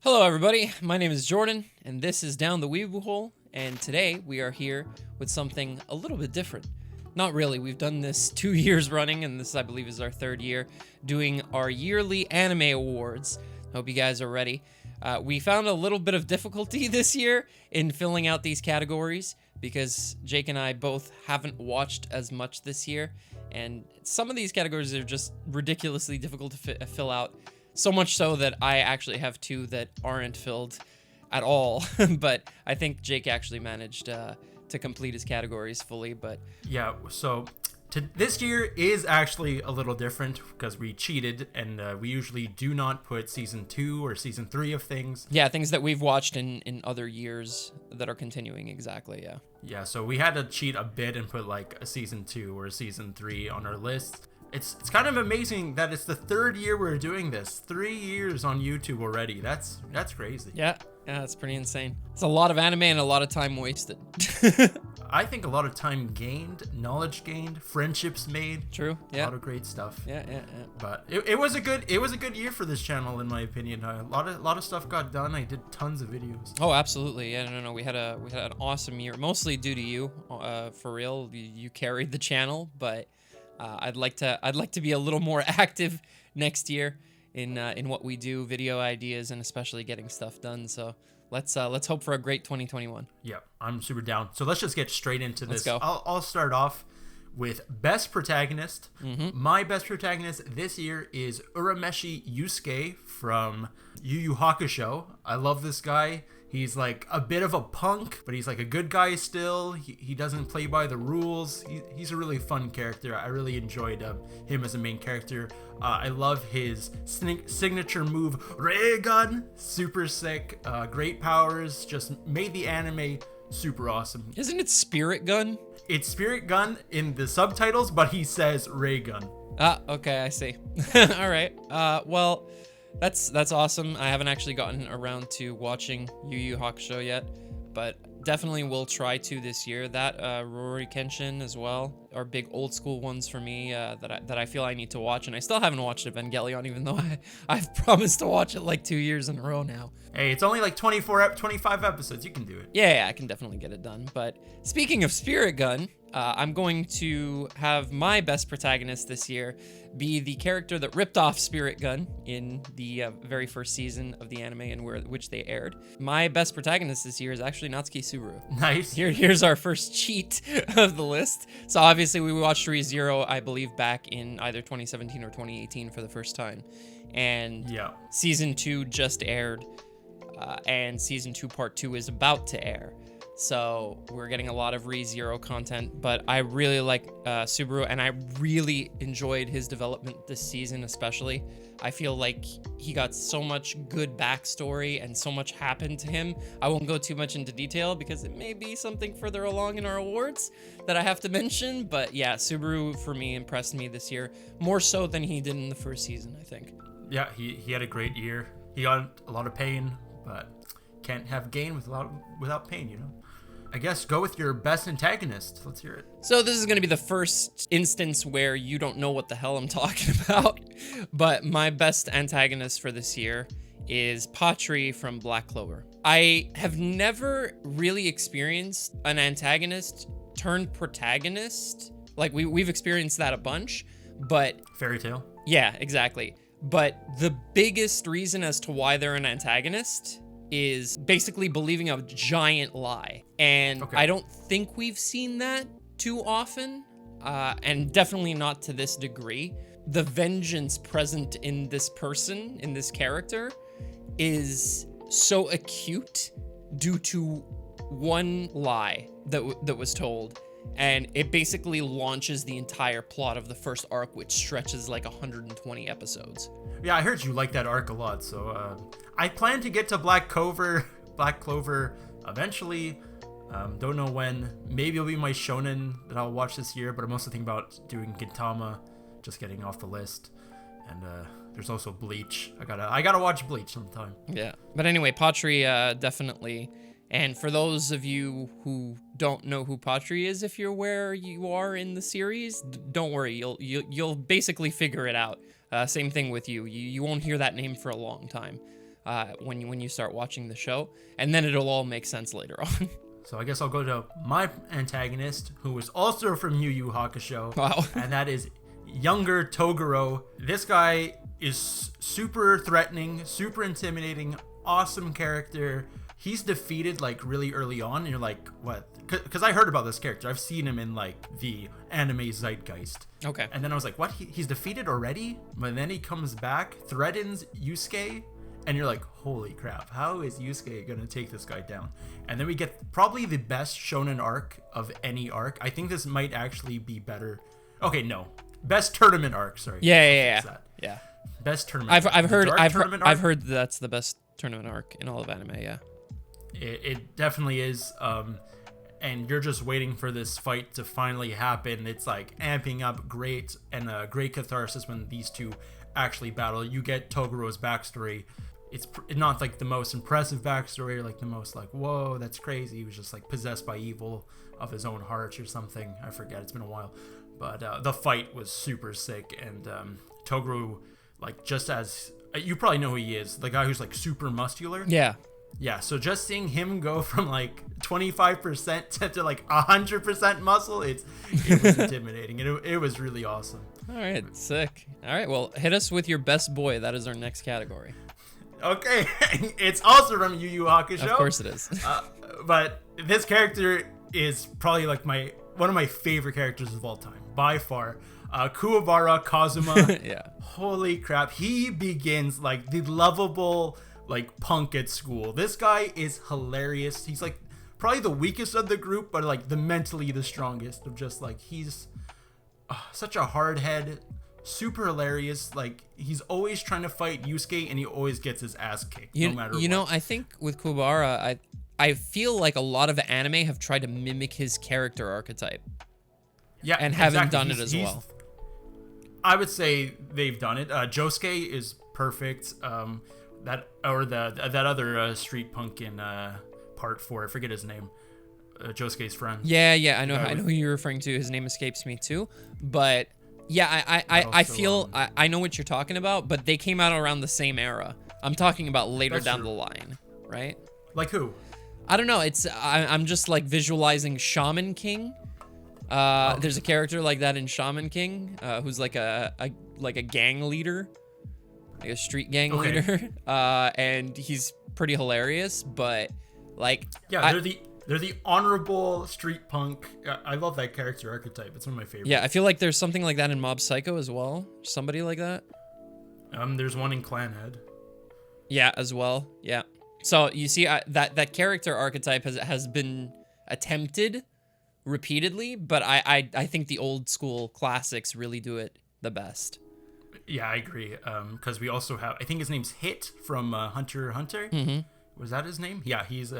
Hello everybody, my name is Jordan, and this is Down the Weeaboo Hole, and today we are here with something a little bit different. Not really, we've done this 2 years running, and this I believe is our 3rd year, doing our yearly anime awards. Hope you guys are ready. We found a little bit of difficulty this year in filling out these categories, because Jake and I both haven't watched as much this year, and some of these categories are just ridiculously difficult to fill out. So much so that I actually have 2 that aren't filled at all. But I think Jake actually managed to complete his categories fully. But yeah, so this year is actually a little different because we cheated, and we usually do not put season 2 or season 3 of things. Yeah, things that we've watched in other years that are continuing, exactly, yeah. Yeah, so we had to cheat a bit and put like a season 2 or a season 3 on our list. It's kind of amazing that it's the 3rd year we're doing this. 3 years on YouTube already. That's crazy. Yeah, that's pretty insane. It's a lot of anime and a lot of time wasted. I think a lot of time gained, knowledge gained, friendships made. True. Yeah. A lot of great stuff. Yeah. But it was a good year for this channel, in my opinion. A lot of stuff got done. I did tons of videos. Oh, absolutely. Yeah, no. We had an awesome year, mostly due to you. For real, you carried the channel, but I'd like to be a little more active next year in what we do, video ideas, and especially getting stuff done. So let's hope for a great 2021. Yeah, I'm super down. So let's just get straight into this. Let's go. I'll start off with best protagonist. Mm-hmm. My best protagonist this year is Urameshi Yusuke from Yu Yu Hakusho. I love this guy. He's like a bit of a punk, but he's like a good guy still. He doesn't play by the rules. He's a really fun character. I really enjoyed him as a main character. I love his signature move, Ray Gun. Super sick. Great powers. Just made the anime super awesome. Isn't it Spirit Gun? It's Spirit Gun in the subtitles, but he says Ray Gun. Ah, okay, I see. All right. Well, that's awesome. I haven't actually gotten around to watching Yu Yu Hakusho yet, but definitely will try to this year. That Rory Kenshin as well are big old school ones for me that I feel I need to watch, and I still haven't watched Evangelion, even though I've promised to watch it like 2 years in a row now. Hey, it's only like 25 episodes. You can do it. Yeah, I can definitely get it done. But speaking of Spirit Gun, I'm going to have my best protagonist this year be the character that ripped off Spirit Gun in the very first season of the anime and which they aired. My best protagonist this year is actually Natsuki Subaru. Nice. Here's our first cheat of the list. So obviously we watched Re:Zero, I believe, back in either 2017 or 2018 for the first time. And yeah, season 2 just aired, and season 2 part 2 is about to air. So we're getting a lot of Re:Zero content, but I really like Subaru, and I really enjoyed his development this season especially. I feel like he got so much good backstory and so much happened to him. I won't go too much into detail because it may be something further along in our awards that I have to mention, but yeah, Subaru for me impressed me this year, more so than he did in the first season, I think. Yeah, he had a great year. He got a lot of pain, but can't have gain without pain, you know? I guess go with your best antagonist. Let's hear it. So this is going to be the first instance where you don't know what the hell I'm talking about, but my best antagonist for this year is Patri from Black Clover. I have never really experienced an antagonist turned protagonist. Like we've experienced that a bunch, but Fairytale. Yeah, exactly. But the biggest reason as to why they're an antagonist is basically believing a giant lie. And okay. I don't think we've seen that too often, and definitely not to this degree. The vengeance present in this person, in this character, is so acute due to one lie that was told. And it basically launches the entire plot of the first arc, which stretches like 120 episodes. Yeah, I heard you like that arc a lot, so I plan to get to Black Clover eventually. Don't know when. Maybe it'll be my shonen that I'll watch this year, but I'm also thinking about doing Gintama, just getting off the list. And there's also Bleach. I gotta watch Bleach sometime. Yeah, but anyway, Patri definitely. And for those of you who don't know who Patri is, if you're where you are in the series, don't worry, you'll basically figure it out. Same thing with you. You won't hear that name for a long time. when you start watching the show, and then it'll all make sense later on. So I guess I'll go to my antagonist, who is also from Yu Yu Hakusho. Wow. And that is younger Togaro. This guy is super threatening, super intimidating, awesome character. He's defeated like really early on, and you're like, what? Because I heard about this character. I've seen him in like the anime zeitgeist. Okay. And then I was like, what? He's defeated already? But then he comes back, threatens Yusuke, and you're like, holy crap, how is Yusuke gonna take this guy down? And then we get probably the best shonen arc of any arc. I think this might actually be better. Okay, no. Best tournament arc, sorry. Yeah. Best tournament I've heard that's the best tournament arc in all of anime, yeah. It definitely is. And you're just waiting for this fight to finally happen. It's like amping up great, and a great catharsis when these two actually battle. You get Togaro's backstory. It's not like the most impressive backstory or like the most like, whoa, that's crazy. He was just like possessed by evil of his own heart or something. I forget, it's been a while. But the fight was super sick, and Togaro, like, just as you probably know who he is, the guy who's like super muscular. Yeah, so just seeing him go from like 25% to like 100% muscle, it was intimidating. It was really awesome. All right, sick. All right, well, hit us with your best boy. That is our next category. Okay, it's also from Yu Yu Hakusho. Of course it is. But this character is probably like one of my favorite characters of all time, by far. Kuavara Kazuma. Yeah. Holy crap, he begins like the lovable like punk at school. This guy is hilarious. He's like probably the weakest of the group, but like the mentally the strongest of just like he's such a hard head. Super hilarious. Like he's always trying to fight Yusuke, and he always gets his ass kicked. No matter what. You know, I think with Kuwabara, I feel like a lot of anime have tried to mimic his character archetype. Yeah, and haven't done it as well. I would say they've done it. Josuke is perfect. That other street punk in part 4. I forget his name. Josuke's friend. Yeah. I know who you're referring to. His name escapes me too, but. Yeah, I feel I know what you're talking about, but they came out around the same era. I'm talking about later down the line, right? Like who? I don't know. I'm just like visualizing Shaman King. There's a character like that in Shaman King, who's like a gang leader, like a street gang leader, and he's pretty hilarious. But like, They're the honorable street punk. I love that character archetype. It's one of my favorites. Yeah, I feel like there's something like that in Mob Psycho as well. Somebody like that. There's one in Clanhead. Yeah, as well. Yeah. So you see, that character archetype has been attempted repeatedly, but I think the old school classics really do it the best. Yeah, I agree. Because we also have, I think his name's Hit from Hunter x Hunter. Mm-hmm. Was that his name? Yeah, he's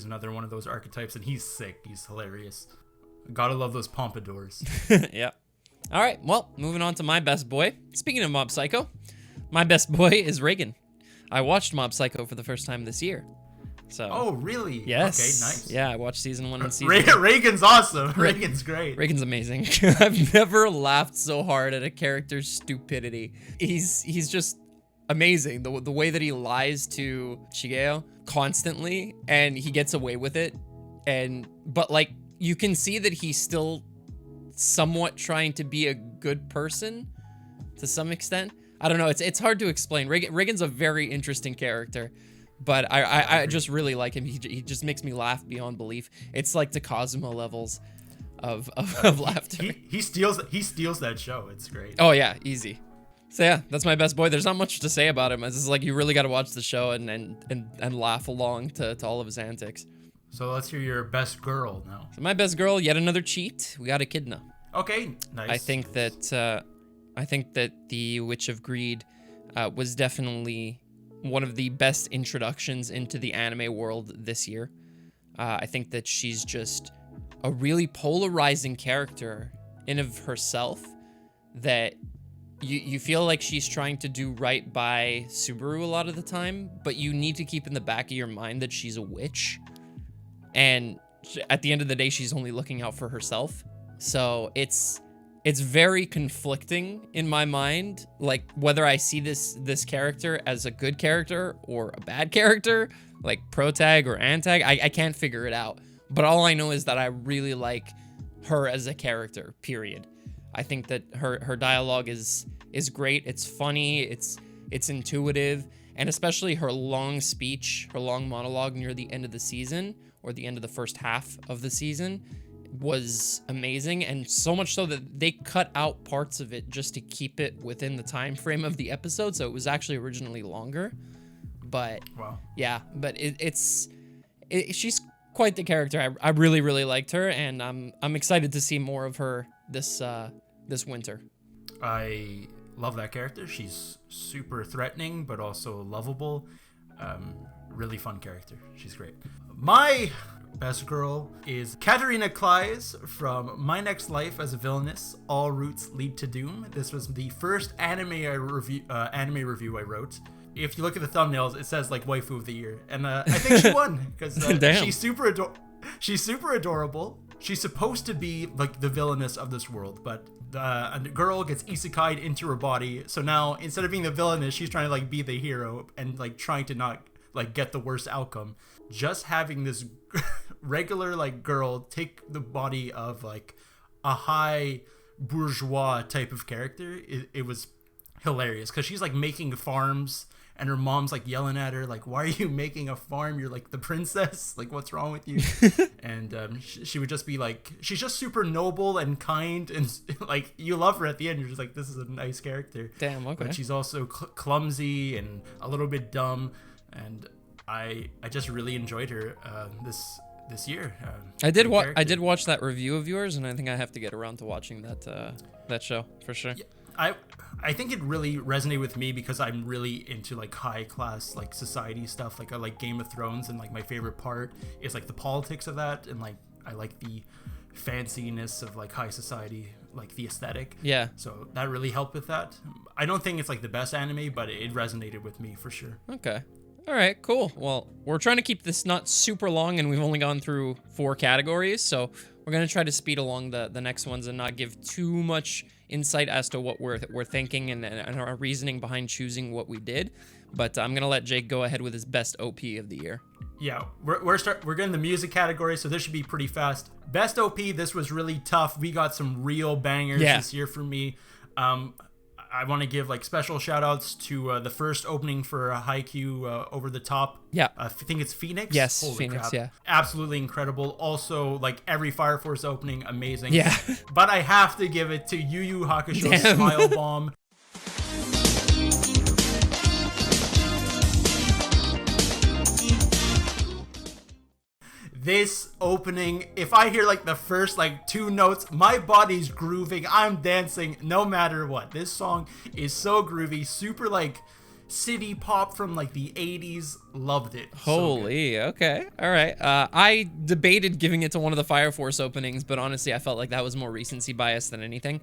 another one of those archetypes, and he's sick. He's hilarious. Gotta love those pompadours. Yeah. All right, well, moving on to my best boy. Speaking of Mob Psycho, my best boy is Reagan. I watched Mob Psycho for the first time this year. So. Oh, really? Yes. Okay, nice. Yeah, I watched season 1 and season 2. Reagan's awesome. Reagan's great. Reagan's amazing. I've never laughed so hard at a character's stupidity. He's just amazing. The way that he lies to Shigeo constantly, and he gets away with it, but like you can see that he's still somewhat trying to be a good person to some extent. I don't know. It's hard to explain. Reagan's a very interesting character, but I just really like him. He just makes me laugh beyond belief. It's like the Kazuma levels of laughter. He steals that show. It's great. Oh yeah, easy. So yeah, that's my best boy. There's not much to say about him. It's just like you really got to watch the show and laugh along to all of his antics. So let's hear your best girl now. So my best girl, yet another cheat. We got Echidna. Okay, nice. I think that the Witch of Greed was definitely one of the best introductions into the anime world this year. I think that she's just a really polarizing character in of herself that you feel like she's trying to do right by Subaru a lot of the time, but you need to keep in the back of your mind that she's a witch. And at the end of the day, she's only looking out for herself. So it's it's very conflicting in my mind, like whether I see this character as a good character or a bad character, like protag or antag. I can't figure it out. But all I know is that I really like her as a character, period. I think that her dialogue is great. It's funny, it's intuitive, and especially her long speech, her long monologue near the end of the season, or the end of the first half of the season, was amazing, and so much so that they cut out parts of it just to keep it within the time frame of the episode, so it was actually originally longer. But wow. Yeah, but she's quite the character. I really, really liked her, and I'm excited to see more of her this winter. I love that character. She's super threatening, but also lovable. Really fun character. She's great. My best girl is Katarina Kleis from My Next Life as a Villainess, All Routes Lead to Doom. This was the first anime review I wrote. If you look at the thumbnails, it says like waifu of the year, and I think she won because she's super adorable. She's supposed to be like the villainess of this world, but a girl gets isekai'd into her body, so now instead of being the villainess, she's trying to like be the hero and like trying to not like get the worst outcome. Just having this regular like girl take the body of like a high bourgeois type of character, it was hilarious because she's like making farms and her mom's like yelling at her like, why are you making a farm? You're like the princess, like what's wrong with you? And she would just be like, she's just super noble and kind, and like you love her at the end. You're just like, this is a nice character. Damn, okay. But she's also clumsy and a little bit dumb, and I just really enjoyed her this year. I did watch that review of yours, and I think I have to get around to watching that show for sure. Yeah, I think it really resonated with me because I'm really into like high class like society stuff. Like I like Game of Thrones, and like my favorite part is like the politics of that, and like I like the fanciness of like high society, like the aesthetic. Yeah. So that really helped with that. I don't think it's like the best anime, but it resonated with me for sure. Okay. All right, cool. Well, we're trying to keep this not super long, and we've only gone through 4 categories, so we're going to try to speed along the next ones and not give too much insight as to what we're thinking and our reasoning behind choosing what we did. But I'm going to let Jake go ahead with his best OP of the year. Yeah, we're getting the music category, so this should be pretty fast. Best OP, this was really tough. We got some real bangers this year for me. I want to give like special shout outs to the first opening for Haikyuu, Over the Top. Yeah. I think it's Phoenix. Yes, Holy Phoenix, crap. yeah. Absolutely incredible. Also, like every Fire Force opening, amazing. Yeah. But I have to give it to Yu Yu Hakusho Smile Bomb. This opening, if I hear like the first like 2 notes, my body's grooving. I'm dancing no matter what. This song is so groovy, super like city pop from like the 80s. Loved it. Holy, so okay. All right. I debated giving it to one of the Fire Force openings, but honestly, I felt like that was more recency bias than anything.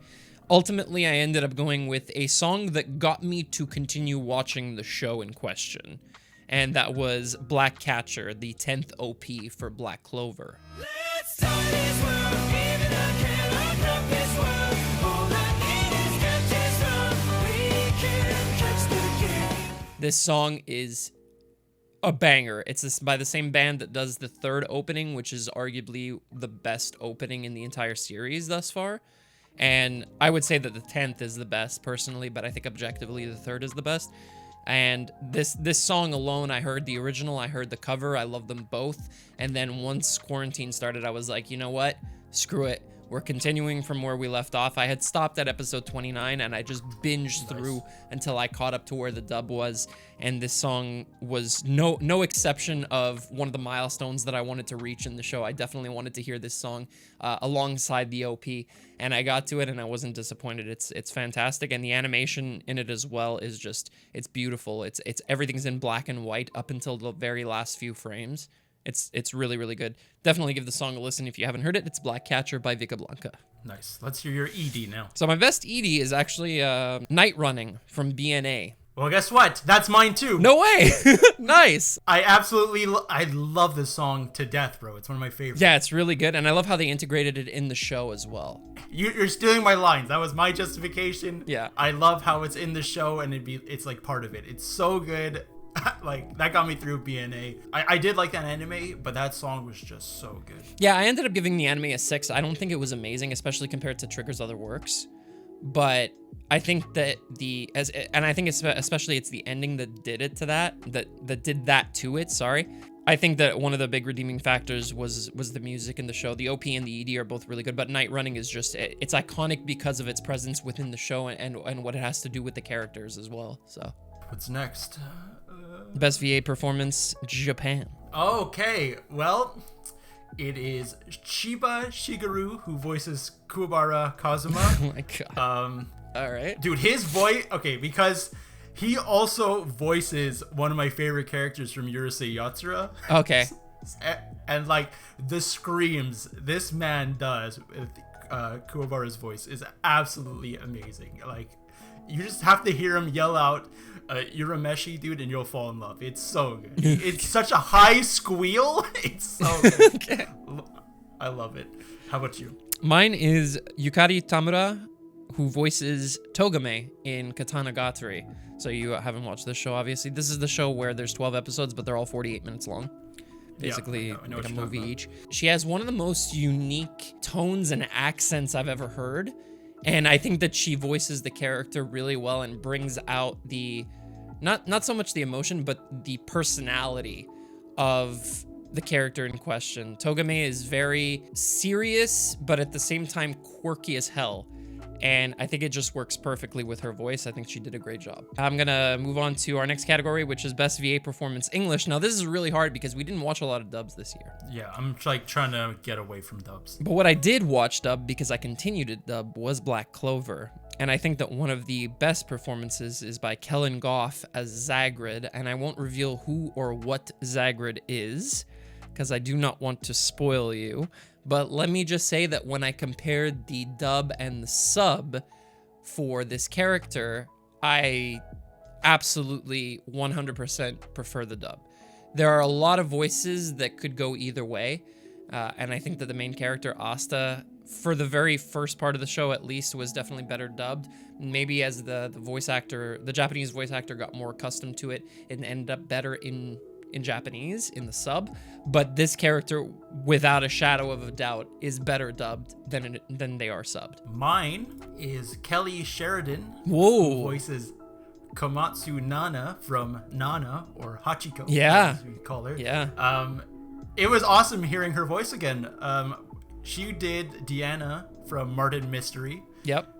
Ultimately, I ended up going with a song that got me to continue watching the show in question. And that was Black Catcher, the 10th OP for Black Clover. Let's start this world, even I cannot rock this world. All I need is catches from, we can catch the game. This song is a banger. It's by the same band that does the 3rd opening, which is arguably the best opening in the entire series thus far. And I would say that the 10th is the best personally, but I think objectively the 3rd is the best. And this song alone, I heard the original, I heard the cover, I love them both. And then once quarantine started, I was like, you know what? Screw it. We're continuing from where we left off. I had stopped at episode 29 and I just binged through until I caught up to where the dub was. And this song was no exception of one of the milestones that I wanted to reach in the show. I definitely wanted to hear this song alongside the OP, and I got to it and I wasn't disappointed. It's fantastic, and the animation in it as well is just, it's beautiful. It's everything's in black and white up until the very last few frames. It's really, really good. Definitely give the song a listen if you haven't heard it. It's Black Catcher by Vika Blanca. Nice. Let's hear your ED now. So my best ED is actually Night Running from BNA. Well, guess what? That's mine too. No way. Nice. I love this song to death, bro. It's one of my favorites. Yeah, it's really good. And I love how they integrated it in the show as well. You're stealing my lines. That was my justification. Yeah. I love how it's in the show and it's like part of it. It's so good. Like, that got me through BNA. I did like that anime, but that song was just so good. Yeah, I ended up giving the anime a 6. I don't think it was amazing, especially compared to Trigger's other works. But I think that I think it's especially it's the ending that did it to that did that to it. Sorry. I think that one of the big redeeming factors was the music in the show. The OP and the ED are both really good, but Night Running is just, it's iconic because of its presence within the show and what it has to do with the characters as well. So what's next? Best VA performance, Japan. Okay, well, it is Chiba Shigeru who voices Kuavara Kazuma. Oh my god. All right. Dude, his voice, okay, because he also voices one of my favorite characters from Urusei Yatsura. Okay. And like the screams this man does with Kuwabara's voice is absolutely amazing. Like, you just have to hear him yell out Urameshi, dude, and you'll fall in love. It's so good. It's such a high squeal. It's so good. Okay. I love it. How about you? Mine is Yukari Tamura, who voices Togame in Katanagatari. So you haven't watched this show, obviously. This is the show where there's 12 episodes, but they're all 48 minutes long. Basically, I know like a what you're movie talking each. She has one of the most unique tones and accents I've ever heard. And I think that she voices the character really well and brings out the, not so much the emotion, but the personality of the character in question. Togame is very serious, but at the same time quirky as hell. And I think it just works perfectly with her voice. I think she did a great job. I'm gonna move on to our next category, which is Best VA Performance English. Now, this is really hard because we didn't watch a lot of dubs this year. Yeah, I'm like trying to get away from dubs. But what I did watch dub, because I continued to dub, was Black Clover. And I think that one of the best performances is by Kellen Goff as Zagrid. And I won't reveal who or what Zagrid is, because I do not want to spoil you. But let me just say that when I compared the dub and the sub for this character, I absolutely 100% prefer the dub. There are a lot of voices that could go either way. And I think that the main character, Asta, for the very first part of the show at least, was definitely better dubbed. Maybe as the voice actor, the Japanese voice actor got more accustomed to it and ended up better in Japanese in the sub, but this character, without a shadow of a doubt, is better dubbed than they are subbed. Mine is Kelly Sheridan, Whoa. who voices Komatsu Nana from Nana, or Hachiko, Yeah. as we call her. Yeah. It was awesome hearing her voice again. She did Deanna from Martin Mystery. Yep.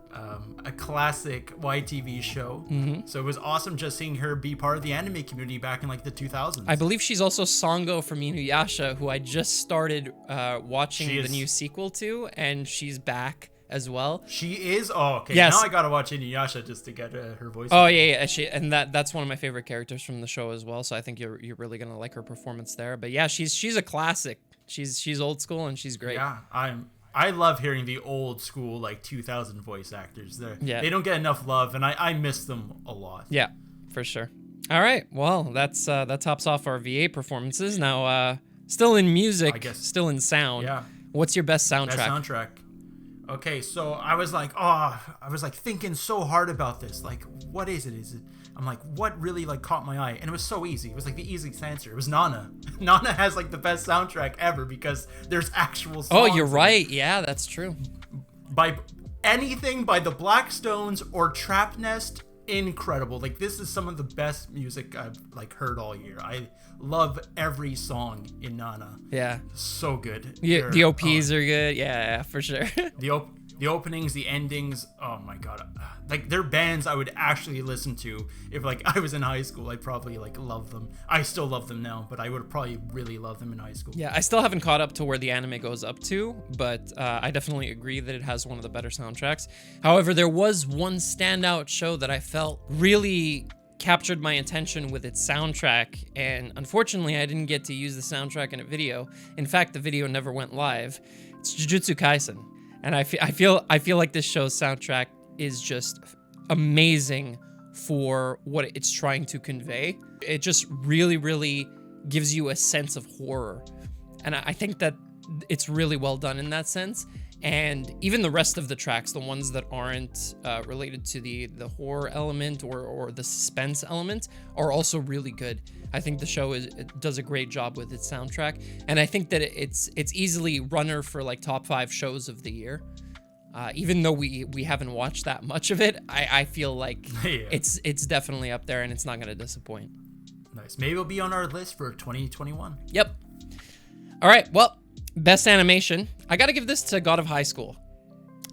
A classic YTV show. Mm-hmm. So it was awesome just seeing her be part of the anime community back in like the 2000s. I believe she's also Sango from Inuyasha, who I just started watching the new sequel to, and she's back as well. She is? Oh, okay. Yes. Now I gotta watch Inuyasha just to get her voice. Oh, yeah. And that's one of my favorite characters from the show as well, so I think you're really gonna like her performance there. But yeah, she's a classic. She's old school and she's great. Yeah, I love hearing the old school like 2000 voice actors. They don't get enough love, and I miss them a lot. Yeah, for sure. All right, well, that tops off our VA performances. Now, still in music, I guess. Still in sound. Yeah. What's your best soundtrack? Best soundtrack. Okay, so I was like thinking so hard about this. Like, what is it? I'm like, what really like caught my eye? And it was so easy. It was like the easiest answer. It was Nana. Nana has like the best soundtrack ever because there's actual songs. Oh, you're right. Yeah, that's true. By anything by the Black Stones or Trap Nest, incredible. Like, this is some of the best music I've like heard all year. I love every song in Nana. Yeah. So good. Yeah, the OPs are good. Yeah, for sure. The openings, the endings, oh my god. Like, they're bands I would actually listen to if like I was in high school. I'd probably like love them. I still love them now, but I would probably really love them in high school. Yeah, I still haven't caught up to where the anime goes up to, but I definitely agree that it has one of the better soundtracks. However, there was one standout show that I felt really captured my attention with its soundtrack, and unfortunately I didn't get to use the soundtrack in a video. In fact, the video never went live. It's Jujutsu Kaisen. And I feel like this show's soundtrack is just amazing for what it's trying to convey. It just really, really gives you a sense of horror. And I think that it's really well done in that sense. And even the rest of the tracks, the ones that aren't related to the horror element or the suspense element, are also really good. I think the show does a great job with its soundtrack, and I think that it's easily runner for like top 5 shows of the year. Even though we haven't watched that much of it, I feel like it's definitely up there, and it's not going to disappoint. Nice. Maybe it'll be on our list for 2021. Yep. All right. Well, best animation. I got to give this to God of High School,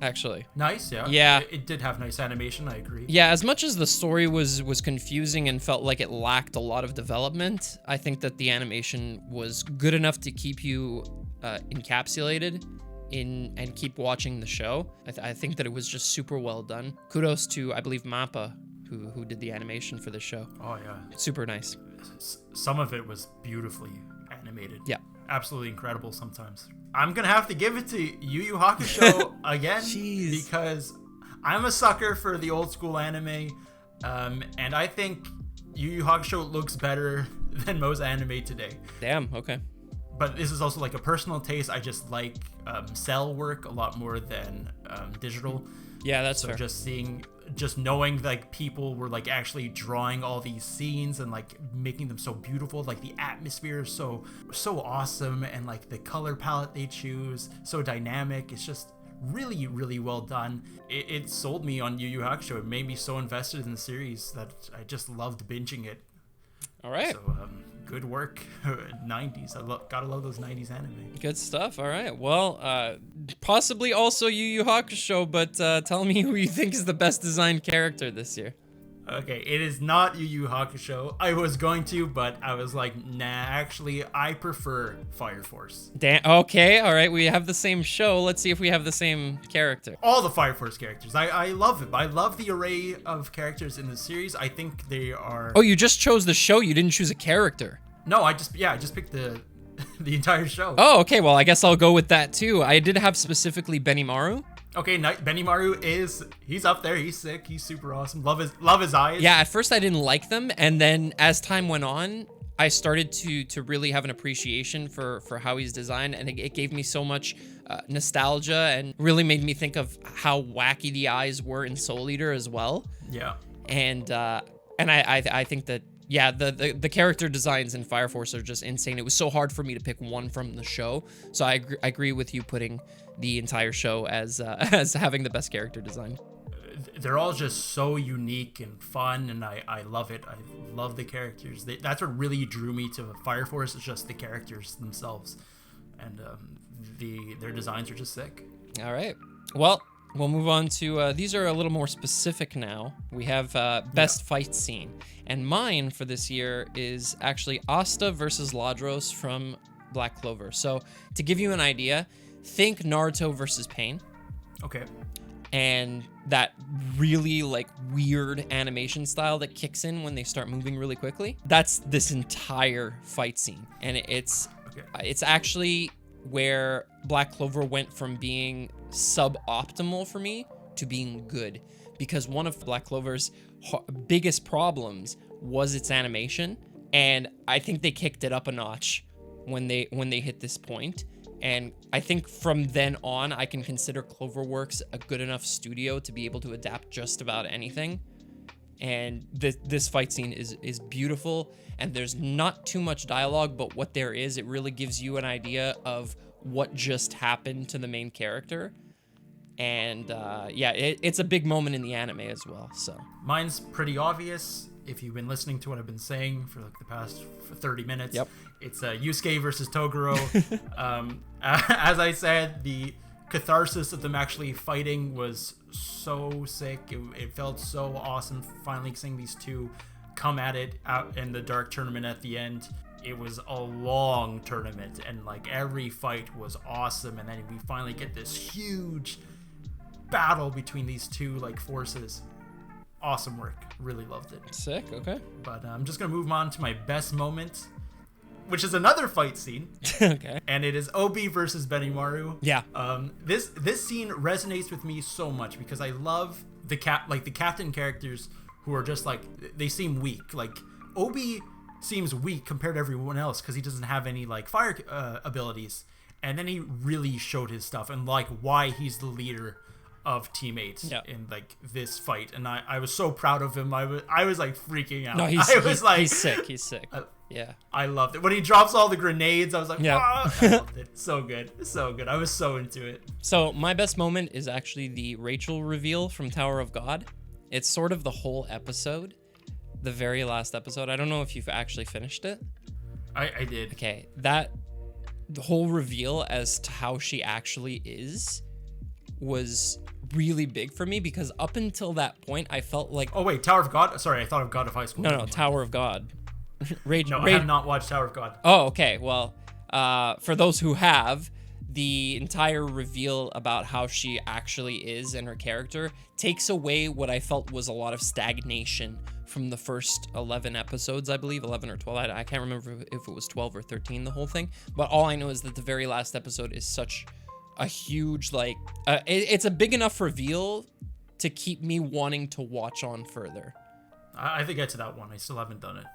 actually. Nice, yeah. Yeah. It did have nice animation, I agree. Yeah, as much as the story was confusing and felt like it lacked a lot of development, I think that the animation was good enough to keep you encapsulated in and keep watching the show. I think that it was just super well done. Kudos to, I believe, Mappa, who did the animation for the show. Oh, yeah. Super nice. Some of it was beautifully animated. Yeah. Absolutely incredible sometimes. I'm going to have to give it to Yu Yu Hakusho again. Jeez. Because I'm a sucker for the old school anime. And I think Yu Yu Hakusho looks better than most anime today. Damn, okay. But this is also like a personal taste. I just like cell work a lot more than digital. Yeah, that's fair. Just knowing like people were like actually drawing all these scenes and like making them so beautiful, like the atmosphere is so awesome, and like the color palette they choose, so dynamic. It's just really, really well done. It sold me on Yu Yu Hakusho. It made me so invested in the series that I just loved binging it. All right. So good work. 90s. Gotta love those 90s anime. Good stuff. All right. Well, possibly also Yu Yu Hakusho, but tell me who you think is the best designed character this year. Okay, it is not Yu Yu Hakusho. I was going to, but I was like, nah, actually, I prefer Fire Force. Damn. Okay. All right. We have the same show. Let's see if we have the same character. All the Fire Force characters. I love them. I love the array of characters in the series. I think they are... Oh, you just chose the show. You didn't choose a character. No, I just picked the entire show. Oh, okay. Well, I guess I'll go with that too. I did have specifically Benimaru. Okay, Benimaru he's up there. He's sick. He's super awesome. Love his eyes. Yeah, at first I didn't like them, and then as time went on, I started to really have an appreciation for how he's designed, and it gave me so much nostalgia and really made me think of how wacky the eyes were in Soul Eater as well. Yeah. And I think that the character designs in Fire Force are just insane. It was so hard for me to pick one from the show, so I agree with you putting the entire show as having the best character design. They're all just so unique and fun, and I love it. I love the characters. That's what really drew me to Fire Force, is just the characters themselves, and their designs are just sick. All right. Well, we'll move on to these are a little more specific now. We have best fight scene, and mine for this year is actually Asta versus Ladros from Black Clover. So to give you an idea, think Naruto versus Pain. Okay. And that really like weird animation style that kicks in when they start moving really quickly. That's this entire fight scene, and it's actually where Black Clover went from being suboptimal for me to being good, because one of Black Clover's biggest problems was its animation, and I think they kicked it up a notch when they hit this point. And I think from then on, I can consider Cloverworks a good enough studio to be able to adapt just about anything. And this fight scene is beautiful, and there's not too much dialogue, but what there is, it really gives you an idea of what just happened to the main character. And it's a big moment in the anime as well. So mine's pretty obvious. If you've been listening to what I've been saying for like the past 30 minutes, yep. It's Yusuke versus Togaro. As I said, the catharsis of them actually fighting was so sick. It felt so awesome finally seeing these two come at it out in the dark tournament at the end. It was a long tournament, and like every fight was awesome, and then we finally get this huge battle between these two like forces. Awesome work. Really loved it. Sick. Okay. But I'm just gonna move on to my best moment, which is another fight scene. Okay. And it is Obi versus Benimaru. Yeah. This scene resonates with me so much because I love the captain characters who are just like, they seem weak. Like Obi seems weak compared to everyone else because he doesn't have any like fire abilities, and then he really showed his stuff and like why he's the leader of Team 8 in like this fight, and I was so proud of him. I was like freaking out. No, he's sick. He's sick. Yeah, I loved it when he drops all the grenades. I was like, wow, I loved it. So good. I was so into it. So my best moment is actually the Rachel reveal from Tower of God. It's sort of the whole episode, the very last episode. I don't know if you've actually finished it. I did. Okay, the whole reveal as to how she actually is was really big for me, because up until that point I felt like, oh wait, Tower of God? Sorry, I thought of God of High School. No, Tower of God. I have not watched Tower of God. Oh, okay. Well, for those who have, the entire reveal about how she actually is and her character takes away what I felt was a lot of stagnation from the first 11 episodes, I believe, 11 or 12. I can't remember if it was 12 or 13, the whole thing. But all I know is that the very last episode is such a huge, like, it's a big enough reveal to keep me wanting to watch on further. I think I get to that one. I still haven't done it.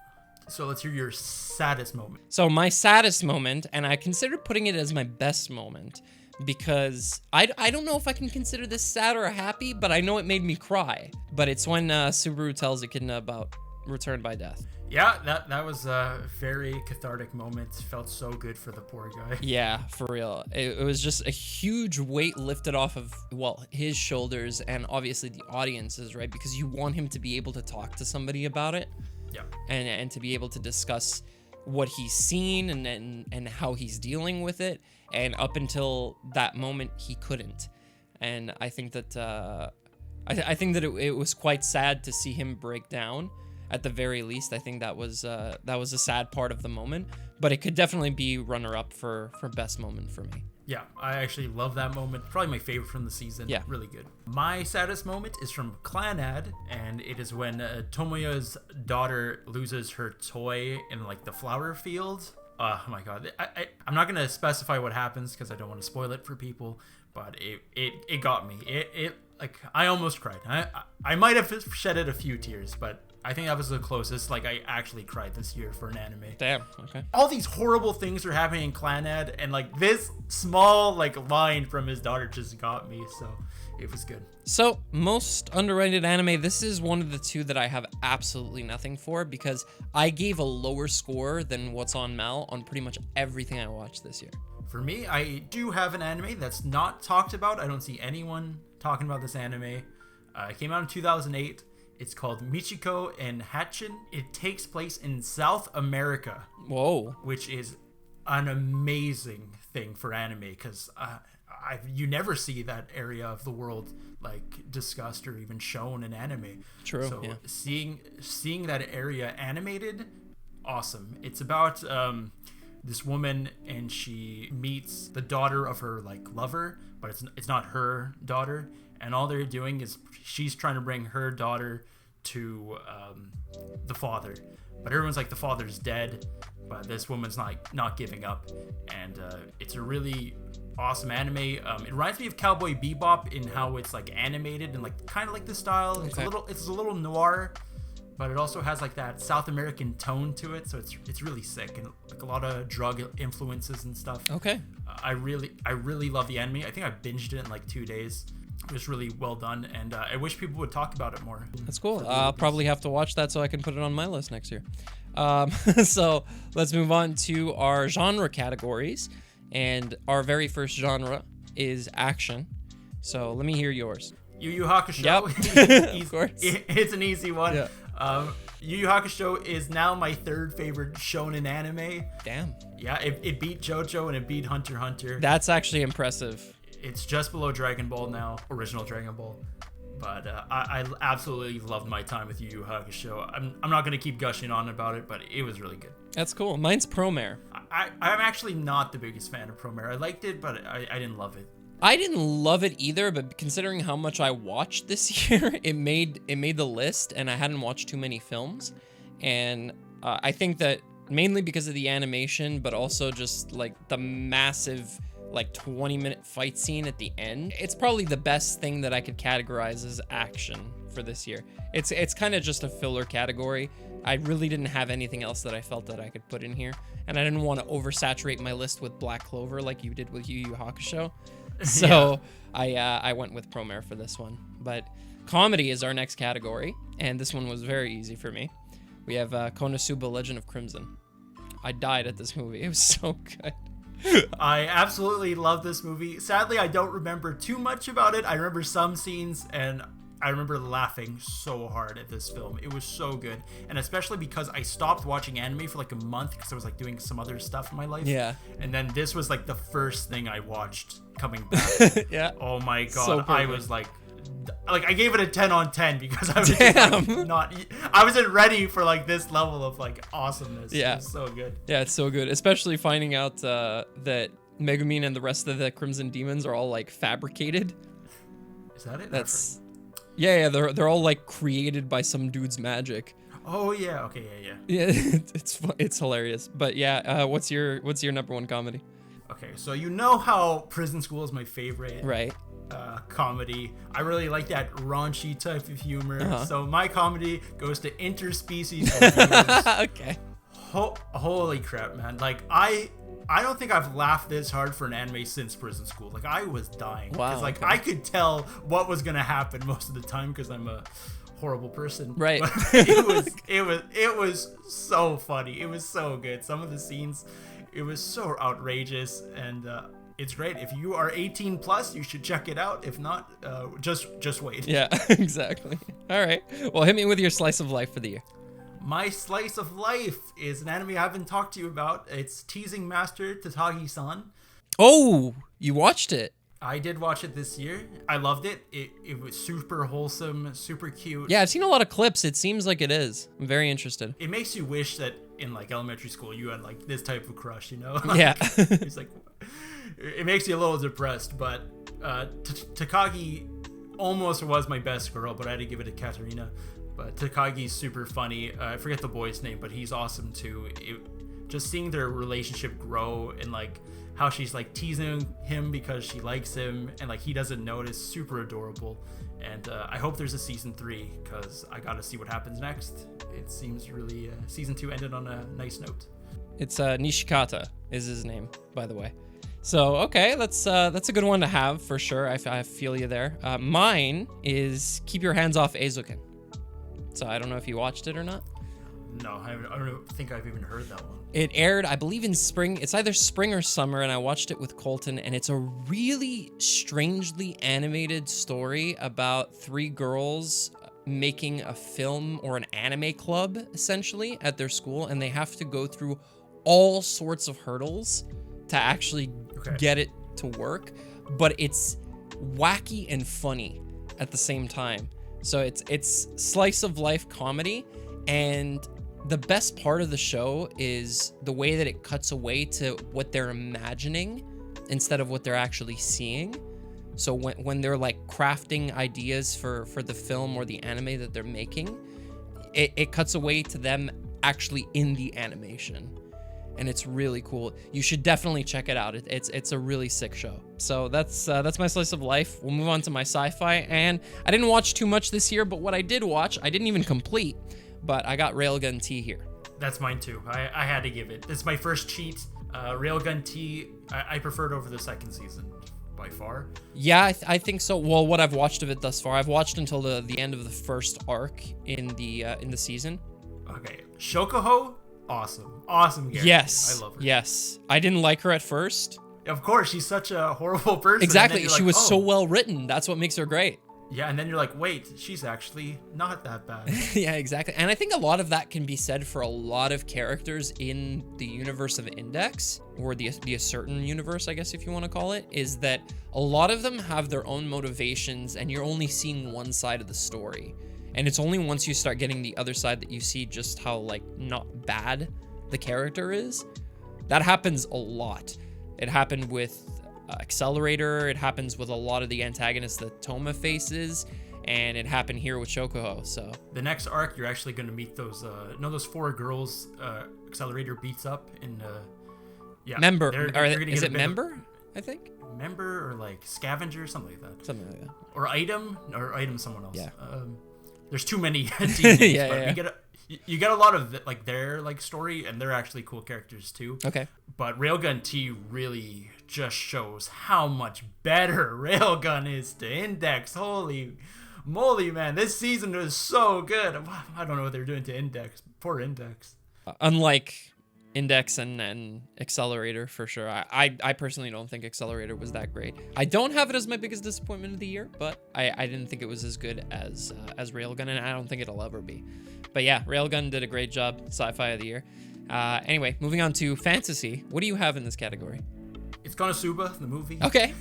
So let's hear your saddest moment. So my saddest moment, and I considered putting it as my best moment, because I don't know if I can consider this sad or happy, but I know it made me cry. But it's when Subaru tells Echidna about Return by Death. Yeah, that was a very cathartic moment. Felt so good for the poor guy. Yeah, for real. It was just a huge weight lifted off of, well, his shoulders, and obviously the audience's, right? Because you want him to be able to talk to somebody about it. Yeah. And to be able to discuss what he's seen and how he's dealing with it. And up until that moment, he couldn't. And I think that I think that it was quite sad to see him break down. At the very least, I think that was a sad part of the moment. But it could definitely be runner-up for best moment for me. Yeah, I actually love that moment. Probably my favorite from the season. Yeah. Really good. My saddest moment is from Clanad, and it is when Tomoya's daughter loses her toy in like the flower field. Oh my god. I'm not going to specify what happens because I don't want to spoil it for people, but it got me. It like, I almost cried. I might have shedded a few tears, but I think that was the closest like I actually cried this year for an anime. Damn, okay. All these horrible things are happening in Clanad, and like this small like line from his daughter just got me, so it was good. So, most underrated anime, this is one of the two that I have absolutely nothing for, because I gave a lower score than what's on Mal on pretty much everything I watched this year. For me, I do have an anime that's not talked about. I don't see anyone talking about this anime. It came out in 2008. It's called Michiko and Hatchin. It takes place in South America. Whoa. Which is an amazing thing for anime, because you never see that area of the world like discussed or even shown in anime. True. So yeah. seeing that area animated, awesome. It's about this woman, and she meets the daughter of her like lover, but it's not her daughter. And all they're doing is she's trying to bring her daughter to the father. But everyone's like, the father's dead. But this woman's not giving up. And it's a really awesome anime. It reminds me of Cowboy Bebop in how it's like animated and like kind of like this style. Okay. It's a little noir, but it also has like that South American tone to it. So it's really sick, and like a lot of drug influences and stuff. Okay. I really love the anime. I think I binged it in like 2 days. It was really well done, and I wish people would talk about it more. That's cool. I'll probably have to watch that so I can put it on my list next year. So let's move on to our genre categories. And our very first genre is action. So let me hear yours. Yu Yu Hakusho. Yep. Of course. It's an easy one. Yeah. Yu Yu Hakusho is now my third favorite shonen anime. Damn. Yeah, it beat JoJo and it beat Hunter x Hunter. That's actually impressive. It's just below Dragon Ball now, original Dragon Ball. But I absolutely loved my time with Yu Yu Hakusho. I'm not going to keep gushing on about it, but it was really good. That's cool. Mine's Promare. I'm actually not the biggest fan of Promare. I liked it, but I didn't love it. I didn't love it either, but considering how much I watched this year, it made the list, and I hadn't watched too many films. And I think that mainly because of the animation, but also just like the massive like 20-minute fight scene at the end. It's probably the best thing that I could categorize as action for this year. It's kind of just a filler category. I really didn't have anything else that I felt that I could put in here, and I didn't want to oversaturate my list with Black Clover like you did with Yu Yu Hakusho. So I went with Promare for this one. But comedy is our next category, and this one was very easy for me. We have Konosuba Legend of Crimson. I died at this movie. It was so good. I absolutely love this movie. Sadly, I don't remember too much about it. I remember some scenes, and I remember laughing so hard at this film. It was so good. And especially because I stopped watching anime for like a month because I was like doing some other stuff in my life. Yeah. And then this was like the first thing I watched coming back. Yeah. Oh my God. So I perfect. was like I gave it a 10 on 10 because I was Damn. just, like, I wasn't ready for like this level of like awesomeness. Yeah. It was so good. Yeah, it's so good. Especially finding out that Megumin and the rest of the Crimson Demons are all like fabricated. Is that it? That's yeah. They're all like created by some dude's magic. Oh yeah. Okay. Yeah. Yeah, it's hilarious. But yeah, what's your number one comedy? Okay, so you know how Prison School is my favorite. Right. Comedy. I really like that raunchy type of humor. Uh-huh. So my comedy goes to Interspecies Abuse. Okay. Holy crap, man! Like I don't think I've laughed this hard for an anime since Prison School. Like I was dying. Wow, 'Cause, like okay. I could tell what was gonna happen most of the time because I'm a horrible person. Right. But it was so funny. It was so good. Some of the scenes, it was so outrageous, and it's great. If you are 18 plus, you should check it out. If not, just wait. Yeah, exactly. All right. Well, hit me with your slice of life for the year. My slice of life is an anime I haven't talked to you about. It's Teasing Master Tatagi-san. Oh, you watched it. I did watch it this year. I loved it. It was super wholesome, super cute. Yeah, I've seen a lot of clips. It seems like it is. I'm very interested. It makes you wish that in like elementary school you had like this type of crush, you know? Yeah. It's like, it makes you a little depressed, but Takagi almost was my best girl, but I had to give it to Katarina. But Takagi's super funny. I forget the boy's name, but he's awesome too. Just seeing their relationship grow and like how she's like teasing him because she likes him and like he doesn't notice, super adorable. And I hope there's a season 3 because I gotta see what happens next. It seems really season 2 ended on a nice note. It's Nishikata is his name, by the way. So okay, that's a good one to have for sure. I feel you there. Mine is Keep Your Hands Off Eizouken. So I don't know if you watched it or not. No, I don't think I've even heard that one. It aired, I believe, in spring. It's either spring or summer, and I watched it with Colton, and it's a really strangely animated story about 3 girls making a film or an anime club, essentially, at their school, and they have to go through all sorts of hurdles to actually get it to work, but it's wacky and funny at the same time. So it's slice of life comedy, and the best part of the show is the way that it cuts away to what they're imagining instead of what they're actually seeing. So when they're like crafting ideas for the film or the anime that they're making, it cuts away to them actually in the animation. And it's really cool. You should definitely check it out. It's a really sick show. So that's my slice of life. We'll move on to my sci-fi. And I didn't watch too much this year, but what I did watch, I didn't even complete, but I got Railgun T here. That's mine too. I had to give it. It's my first cheat. Railgun T, I preferred over the second season by far. Yeah, I think so. Well, what I've watched of it thus far, I've watched until the end of the first arc in the season. Okay, Shokuho, awesome character. Yes, I love her. Yes, I didn't like her at first. Of course, she's such a horrible person. Exactly, she was so well written. That's what makes her great. Yeah, and then you're like, wait, she's actually not that bad. Yeah, exactly. And I think a lot of that can be said for a lot of characters in the universe of Index, or the A Certain Universe, I guess if you want to call it, is that a lot of them have their own motivations and you're only seeing one side of the story. And it's only once you start getting the other side that you see just how like not bad the character is. That happens a lot. It happened with Accelerator, it happens with a lot of the antagonists that Toma faces, and it happened here with Shokuho. So the next arc, you're actually going to meet those those 4 girls Accelerator beats up in Member, is it Member? I think Member or like Scavenger, something like that. Something like that. Or Item someone else. Yeah. there's too many team names, Yeah, but yeah. you get a lot of like their like story, and they're actually cool characters too. Okay. But Railgun T really just shows how much better Railgun is to Index. Holy moly, man. This season was so good. I don't know what they're doing to Index. Poor Index. Unlike Index and Accelerator, for sure. I personally don't think Accelerator was that great. I don't have it as my biggest disappointment of the year, but I didn't think it was as good as Railgun, and I don't think it'll ever be. But yeah, Railgun did a great job. Sci-fi of the year. Anyway, moving on to fantasy. What do you have in this category? It's Konosuba, the movie. Okay.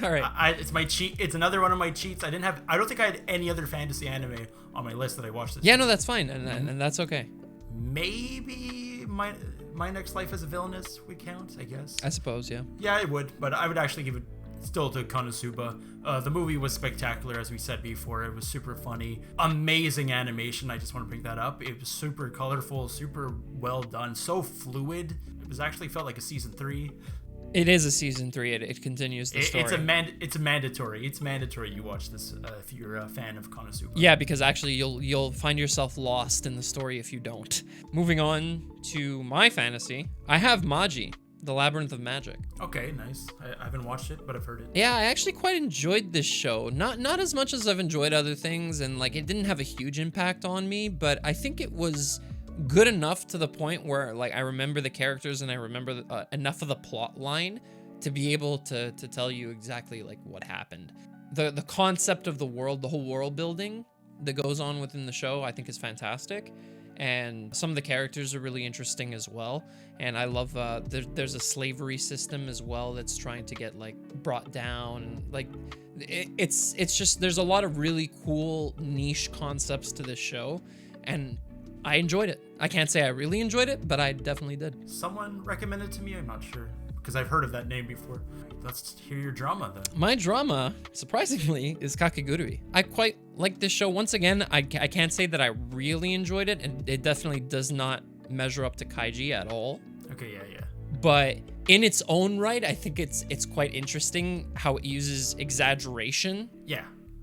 All right. It's my cheat. It's another one of my cheats. I don't think I had any other fantasy anime on my list that I watched this Yeah, year. no, that's fine, and that's okay. Maybe my next life as a villainess would count, I guess. I suppose, yeah. Yeah, it would, but I would actually give it still to Konosuba. The movie was spectacular, as we said before. It was super funny. Amazing animation, I just want to bring that up. It was super colorful, super well done, so fluid. It was actually felt like a season 3. It is a season 3. It continues the story. It's mandatory. It's mandatory you watch this if you're a fan of Konosuba. Yeah, because actually you'll find yourself lost in the story if you don't. Moving on to my fantasy, I have Maji, the Labyrinth of Magic. Okay, nice. I haven't watched it, but I've heard it. Yeah, I actually quite enjoyed this show. Not as much as I've enjoyed other things, and like it didn't have a huge impact on me, but I think it was good enough to the point where like I remember the characters and I remember enough of the plot line to be able to tell you exactly like what happened. The concept of the world, the whole world building that goes on within the show, I think is fantastic. And some of the characters are really interesting as well. And I love there's a slavery system as well that's trying to get like brought down. Like it's just there's a lot of really cool niche concepts to this show, and I enjoyed it. I can't say I really enjoyed it, but I definitely did. Someone recommended it to me. I'm not sure because I've heard of that name before. Let's hear your drama then. My drama, surprisingly, is Kakegurui. I quite like this show. Once again, I can't say that I really enjoyed it, and it definitely does not measure up to Kaiji at all. Okay, yeah. But in its own right, I think it's quite interesting how it uses exaggeration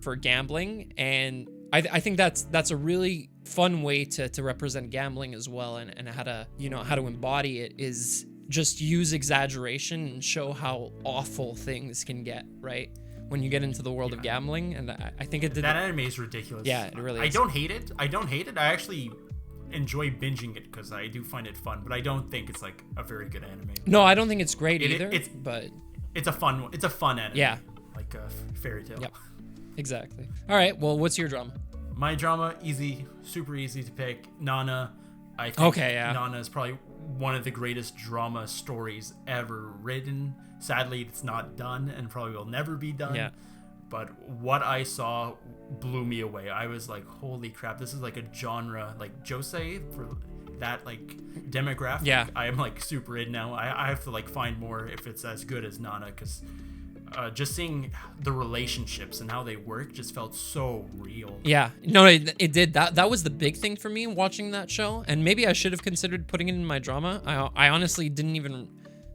for gambling, and I think that's a really fun way to represent gambling as well, and how to embody it is just use exaggeration and show how awful things can get, right? When you get into the world of gambling, and I think it did. That anime is ridiculous. Yeah, it really is. I don't hate it. I actually enjoy binging it because I do find it fun, but I don't think it's like a very good anime. No, I don't think it's great either. But it's a fun anime. Yeah. Like Fairytale. Yep. Exactly. All right. Well, what's your drama? My drama, easy, super easy to pick. Nana. I think Nana is probably one of the greatest drama stories ever written. Sadly, it's not done and probably will never be done. Yeah. But what I saw blew me away. I was like, holy crap, this is like a genre, like josei for that like demographic. Yeah. I am like super in now. I have to like find more if it's as good as Nana, because just seeing the relationships and how they work just felt so real. Yeah, no, it did. That was the big thing for me watching that show, and maybe I should have considered putting it in my drama. I honestly didn't even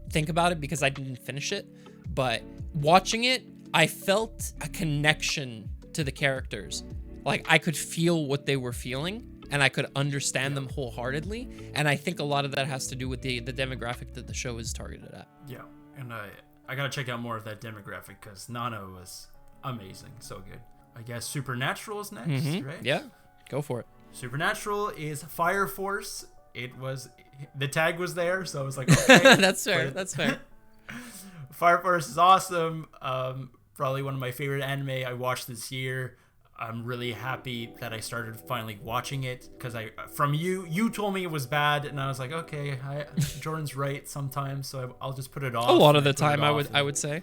think about it because I didn't finish it, but watching it, I felt a connection to the characters. Like I could feel what they were feeling, and I could understand them wholeheartedly, and I think a lot of that has to do with the demographic that the show is targeted at. Yeah, and I gotta check out more of that demographic because Nana was amazing, so good. I guess Supernatural is next, right? Yeah, go for it. Supernatural is Fire Force. The tag was there, so I was like, okay. That's fair. Fire Force is awesome. Probably one of my favorite anime I watched this year. I'm really happy that I started finally watching it because you told me it was bad, and I was like, okay, Jordan's right sometimes, so I'll just put it off. A lot of the time, I would say.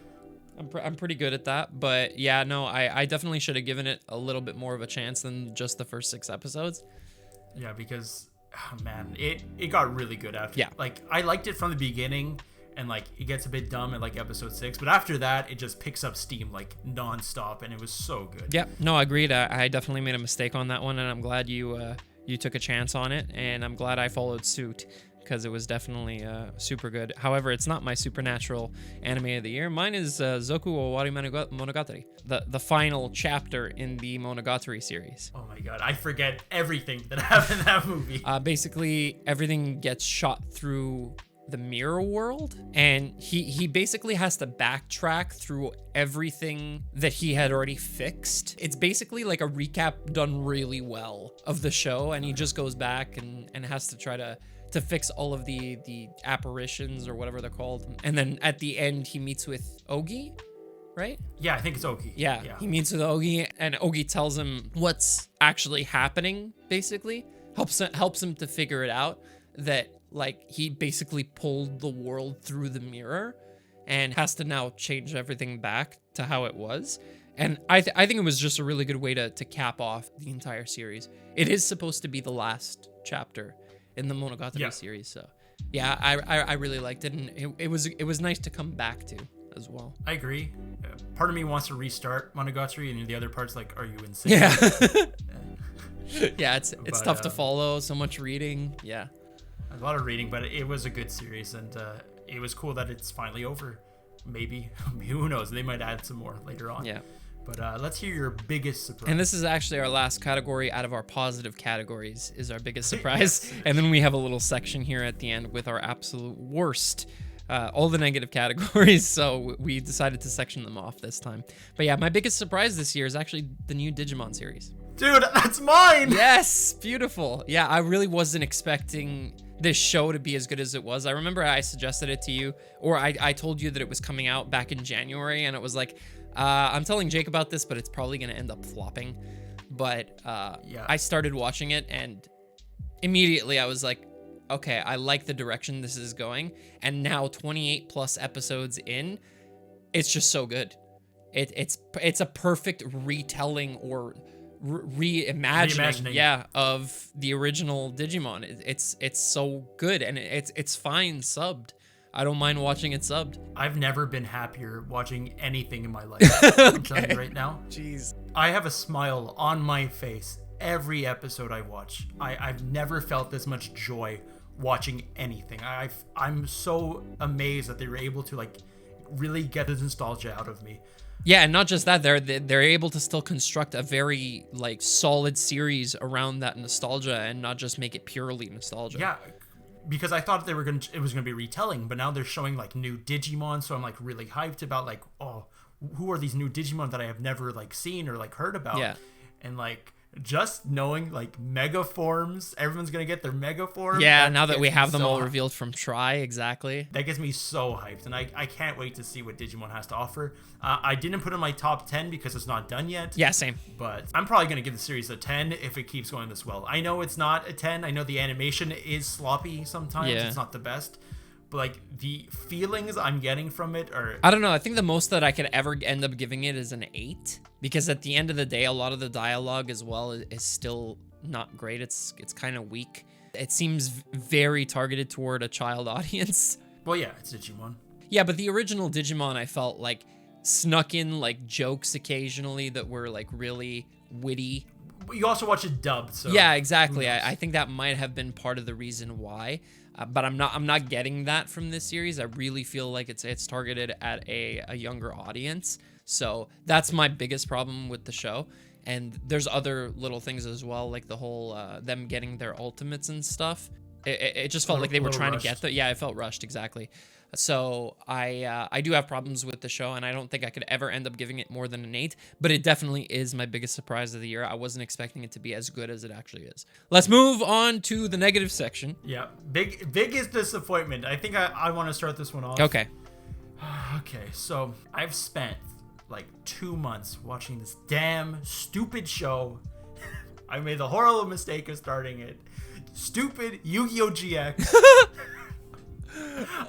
I'm pretty good at that, but yeah, no, I definitely should have given it a little bit more of a chance than just the first 6 episodes. Yeah, because man, it got really good after. Yeah. Like I liked it from the beginning, and like it gets a bit dumb at like episode 6, but after that it just picks up steam like nonstop, and it was so good. Yeah, no, agreed. I definitely made a mistake on that one, and I'm glad you took a chance on it, and I'm glad I followed suit because it was definitely super good. However, it's not my supernatural anime of the year. Mine is Zoku Owari Monogatari, the final chapter in the Monogatari series. Oh my god, I forget everything that happened in that movie. Basically, everything gets shot through the mirror world, and he basically has to backtrack through everything that he had already fixed. It's basically like a recap done really well of the show, and he just goes back and has to try to fix all of the apparitions or whatever they're called. And then at the end he meets with Ogi, right? Yeah, I think it's Ogi. Yeah, he meets with Ogi, and Ogi tells him what's actually happening, basically. Helps him to figure it out, that like he basically pulled the world through the mirror and has to now change everything back to how it was. And I think it was just a really good way to cap off the entire series. It is supposed to be the last chapter in the Monogatari series, so yeah, I really liked it, and it was nice to come back to as well. I agree. Part of me wants to restart Monogatari, and the other part's like, are you insane? Yeah. Yeah, it's tough to follow, so much reading. Yeah. A lot of reading, but it was a good series, and it was cool that it's finally over. Maybe. Who knows? They might add some more later on. Yeah. But let's hear your biggest surprise. And this is actually our last category out of our positive categories, is our biggest surprise. Yes. And then we have a little section here at the end with our absolute worst, all the negative categories. So we decided to section them off this time. But yeah, my biggest surprise this year is actually the new Digimon series. Dude, that's mine! Yes, beautiful. Yeah, I really wasn't expecting this show to be as good as it was. I remember I suggested it to you, or I told you that it was coming out back in January, and it was like, I'm telling Jake about this, but it's probably going to end up flopping. But I started watching it, and immediately I was like, okay, I like the direction this is going. And now 28 plus episodes in, it's just so good. It's a perfect retelling or reimagining of the original Digimon. It's so good, and it's fine subbed. I don't mind watching it subbed. I've never been happier watching anything in my life. I'm telling you right now. Jeez. I have a smile on my face every episode I watch. I've never felt this much joy watching anything. I'm so amazed that they were able to like really get the nostalgia out of me. Yeah, and not just that, they're able to still construct a very like solid series around that nostalgia and not just make it purely nostalgia. Yeah, because I thought it was gonna be retelling, but now they're showing like new Digimon, so I'm like really hyped about like, oh, who are these new Digimon that I have never like seen or like heard about? Yeah, and like just knowing like mega forms, everyone's gonna get their mega form. Yeah, now that we have them all revealed from Try, exactly. That gets me so hyped, and I can't wait to see what Digimon has to offer. I didn't put in my top 10 because it's not done yet. Yeah, same. But I'm probably gonna give the series a 10 if it keeps going this well. I know it's not a 10. I know the animation is sloppy sometimes. Yeah. It's not the best. But like the feelings I'm getting from it are... I don't know. I think the most that I could ever end up giving it is an 8. Because at the end of the day, a lot of the dialogue as well is still not great. It's kind of weak. It seems very targeted toward a child audience. Well, yeah, it's Digimon. Yeah, but the original Digimon, I felt like snuck in like jokes occasionally that were like really witty. You also watch it dubbed, so... Yeah, exactly. I think that might have been part of the reason why. But I'm not getting that from this series. I really feel like it's targeted at a younger audience. So that's my biggest problem with the show. And there's other little things as well, like the whole them getting their ultimates and stuff. It just felt like they were trying to get that. Yeah, it felt rushed, exactly. So I do have problems with the show, and I don't think I could ever end up giving it more than an 8, but it definitely is my biggest surprise of the year. I wasn't expecting it to be as good as it actually is. Let's move on to the negative section. Yeah, biggest disappointment. I think I want to start this one off. Okay. Okay, so I've spent like 2 months watching this damn stupid show. I made the horrible mistake of starting it. Stupid Yu-Gi-Oh! GX.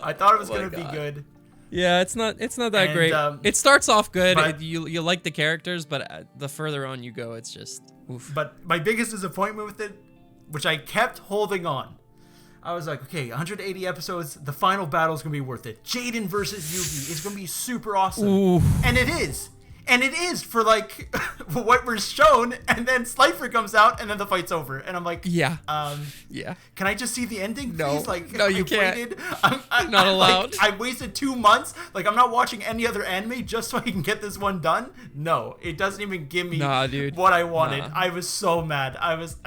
I thought it was gonna be good. Yeah, it's not that great. It starts off good. You like the characters, but the further on you go, it's just oof. But my biggest disappointment with it, which I kept holding on, I was like, okay, 180 episodes, the final battle is gonna be worth it. Jaden versus Yugi is gonna be super awesome. Ooh. And it is. And it is for like what we're shown, and then Slifer comes out, and then the fight's over, and I'm like, Yeah. yeah. Can I just see the ending, No. please? Like, No, you can't. I'm not allowed. Like, I wasted 2 months. Like, I'm not watching any other anime just so I can get this one done. No, it doesn't even give me dude. what I wanted. Nah. I was so mad.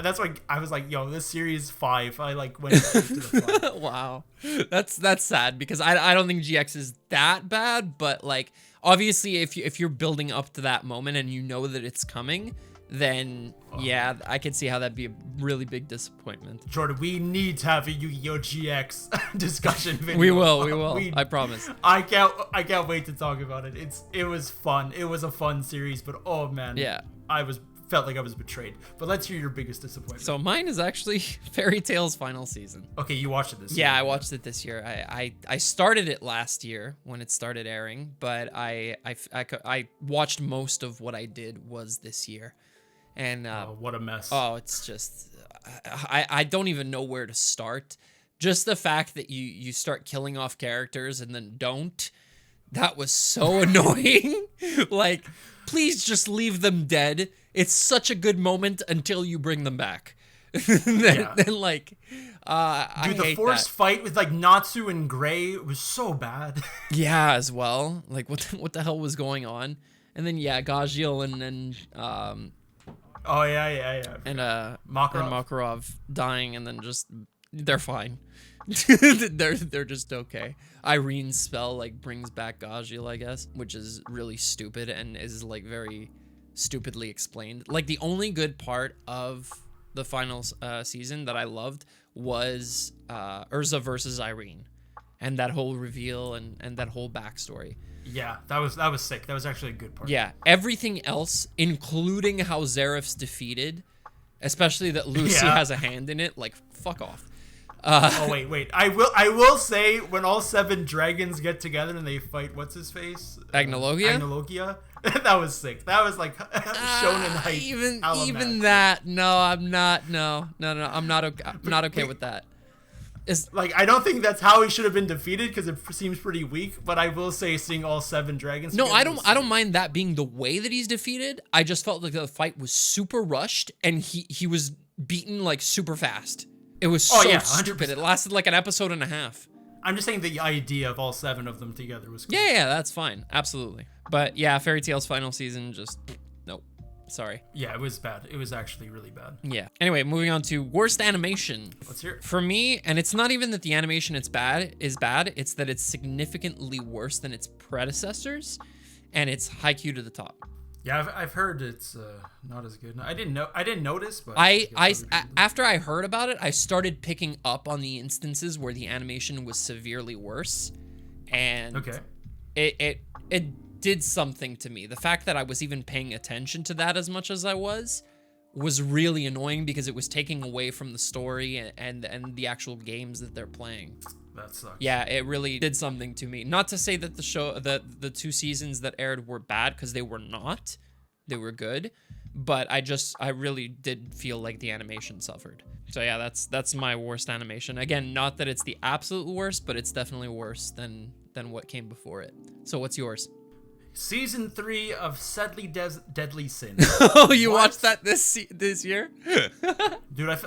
That's why I was like, yo, this series 5. I like went straight to the 5. Wow. That's sad because I don't think GX is that bad, but like obviously if you're building up to that moment and you know that it's coming, then yeah, I could see how that'd be a really big disappointment. Jordan, we need to have a Yu-Gi-Oh! GX discussion video. We will. I promise. I can't wait to talk about it. It was fun. It was a fun series, but oh man. Yeah. Felt like I was betrayed. But let's hear your biggest disappointment. So mine is actually Fairytale's final season. Okay, you watched it this year. Yeah, I watched it this year. I started it last year when it started airing, but I watched most of what I did was this year. And what a mess. Oh, it's just I don't even know where to start. Just the fact that you start killing off characters and then don't. That was so annoying. Like, please just leave them dead. It's such a good moment until you bring them back. then like, I Dude, the hate forced that. fight with like Natsu and Gray was so bad. Yeah, as well. Like, what the hell was going on? And then yeah, Gajil and Oh yeah. and Makarov. Makarov dying, and then just they're fine. they're just okay. Irene's spell like brings back Gajil, I guess, which is really stupid and is like very stupidly explained. Like the only good part of the final season that I loved was Urza versus Irene, and that whole reveal and that whole backstory. Yeah, that was sick. That was actually a good part. Yeah, everything else, including how Zeref's defeated, especially that Lucy has a hand in it, like fuck off. Oh wait. I will say when all 7 dragons get together and they fight, what's his face? Agnologia. That was sick. That was like shonen hype. Even that. No, I'm not. No. I'm not okay. I'm not okay with that. It's like I don't think that's how he should have been defeated because it seems pretty weak. But I will say seeing all 7 dragons. No, I don't mind that being the way that he's defeated. I just felt like the fight was super rushed and he was beaten like super fast. It was so stupid. It lasted like an episode and a half. I'm just saying the idea of all 7 of them together was cool. Yeah, that's fine. Absolutely. But yeah, Fairy Tail's final season just nope. Sorry. Yeah, it was bad. It was actually really bad. Yeah. Anyway, moving on to worst animation. Let's hear it. For me, and it's not even that the animation is bad, it's that it's significantly worse than its predecessors, and it's Haikyuu to the top. Yeah, I've heard it's not as good. I didn't notice, but after I heard about it, I started picking up on the instances where the animation was severely worse, and it did something to me. The fact that I was even paying attention to that as much as I was really annoying because it was taking away from the story and the actual games that they're playing. That sucks. Yeah, it really did something to me. Not to say that the 2 seasons that aired were bad, because they were not. They were good, but I really did feel like the animation suffered. So yeah, that's my worst animation. Again, not that it's the absolute worst, but it's definitely worse than what came before it. So what's yours? Season 3 of Deadly Sin. Oh, you watched that this year? Dude,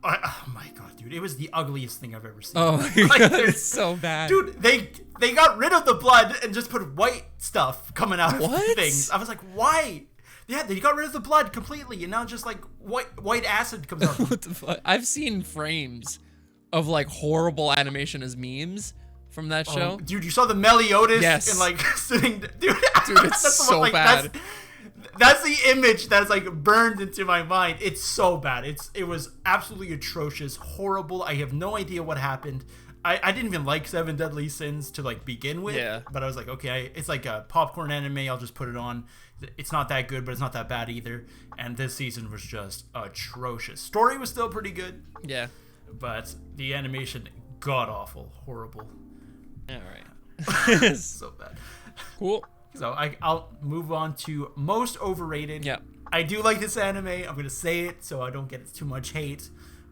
oh my god, dude, it was the ugliest thing I've ever seen. Oh my like, god, it's so bad. Dude, they got rid of the blood and just put white stuff coming out of What? things. I was like, why? Yeah, they got rid of the blood completely, and now just like white acid comes out. What the fuck? I've seen frames of like horrible animation as memes from that show. Dude, you saw the Meliodas Yes. and like sitting. Dude, it's so bad. That's the image that's like burned into my mind. It's so bad. It was absolutely atrocious, horrible. I have no idea what happened. I didn't even like 7 Deadly Sins to like begin with. Yeah. But I was like, okay, it's like a popcorn anime. I'll just put it on. It's not that good, but it's not that bad either. And this season was just atrocious. Story was still pretty good. Yeah. But the animation, god awful, horrible. All right. So bad. Cool. So I'll move on to most overrated. Yeah. I do like this anime. I'm going to say it so I don't get too much hate.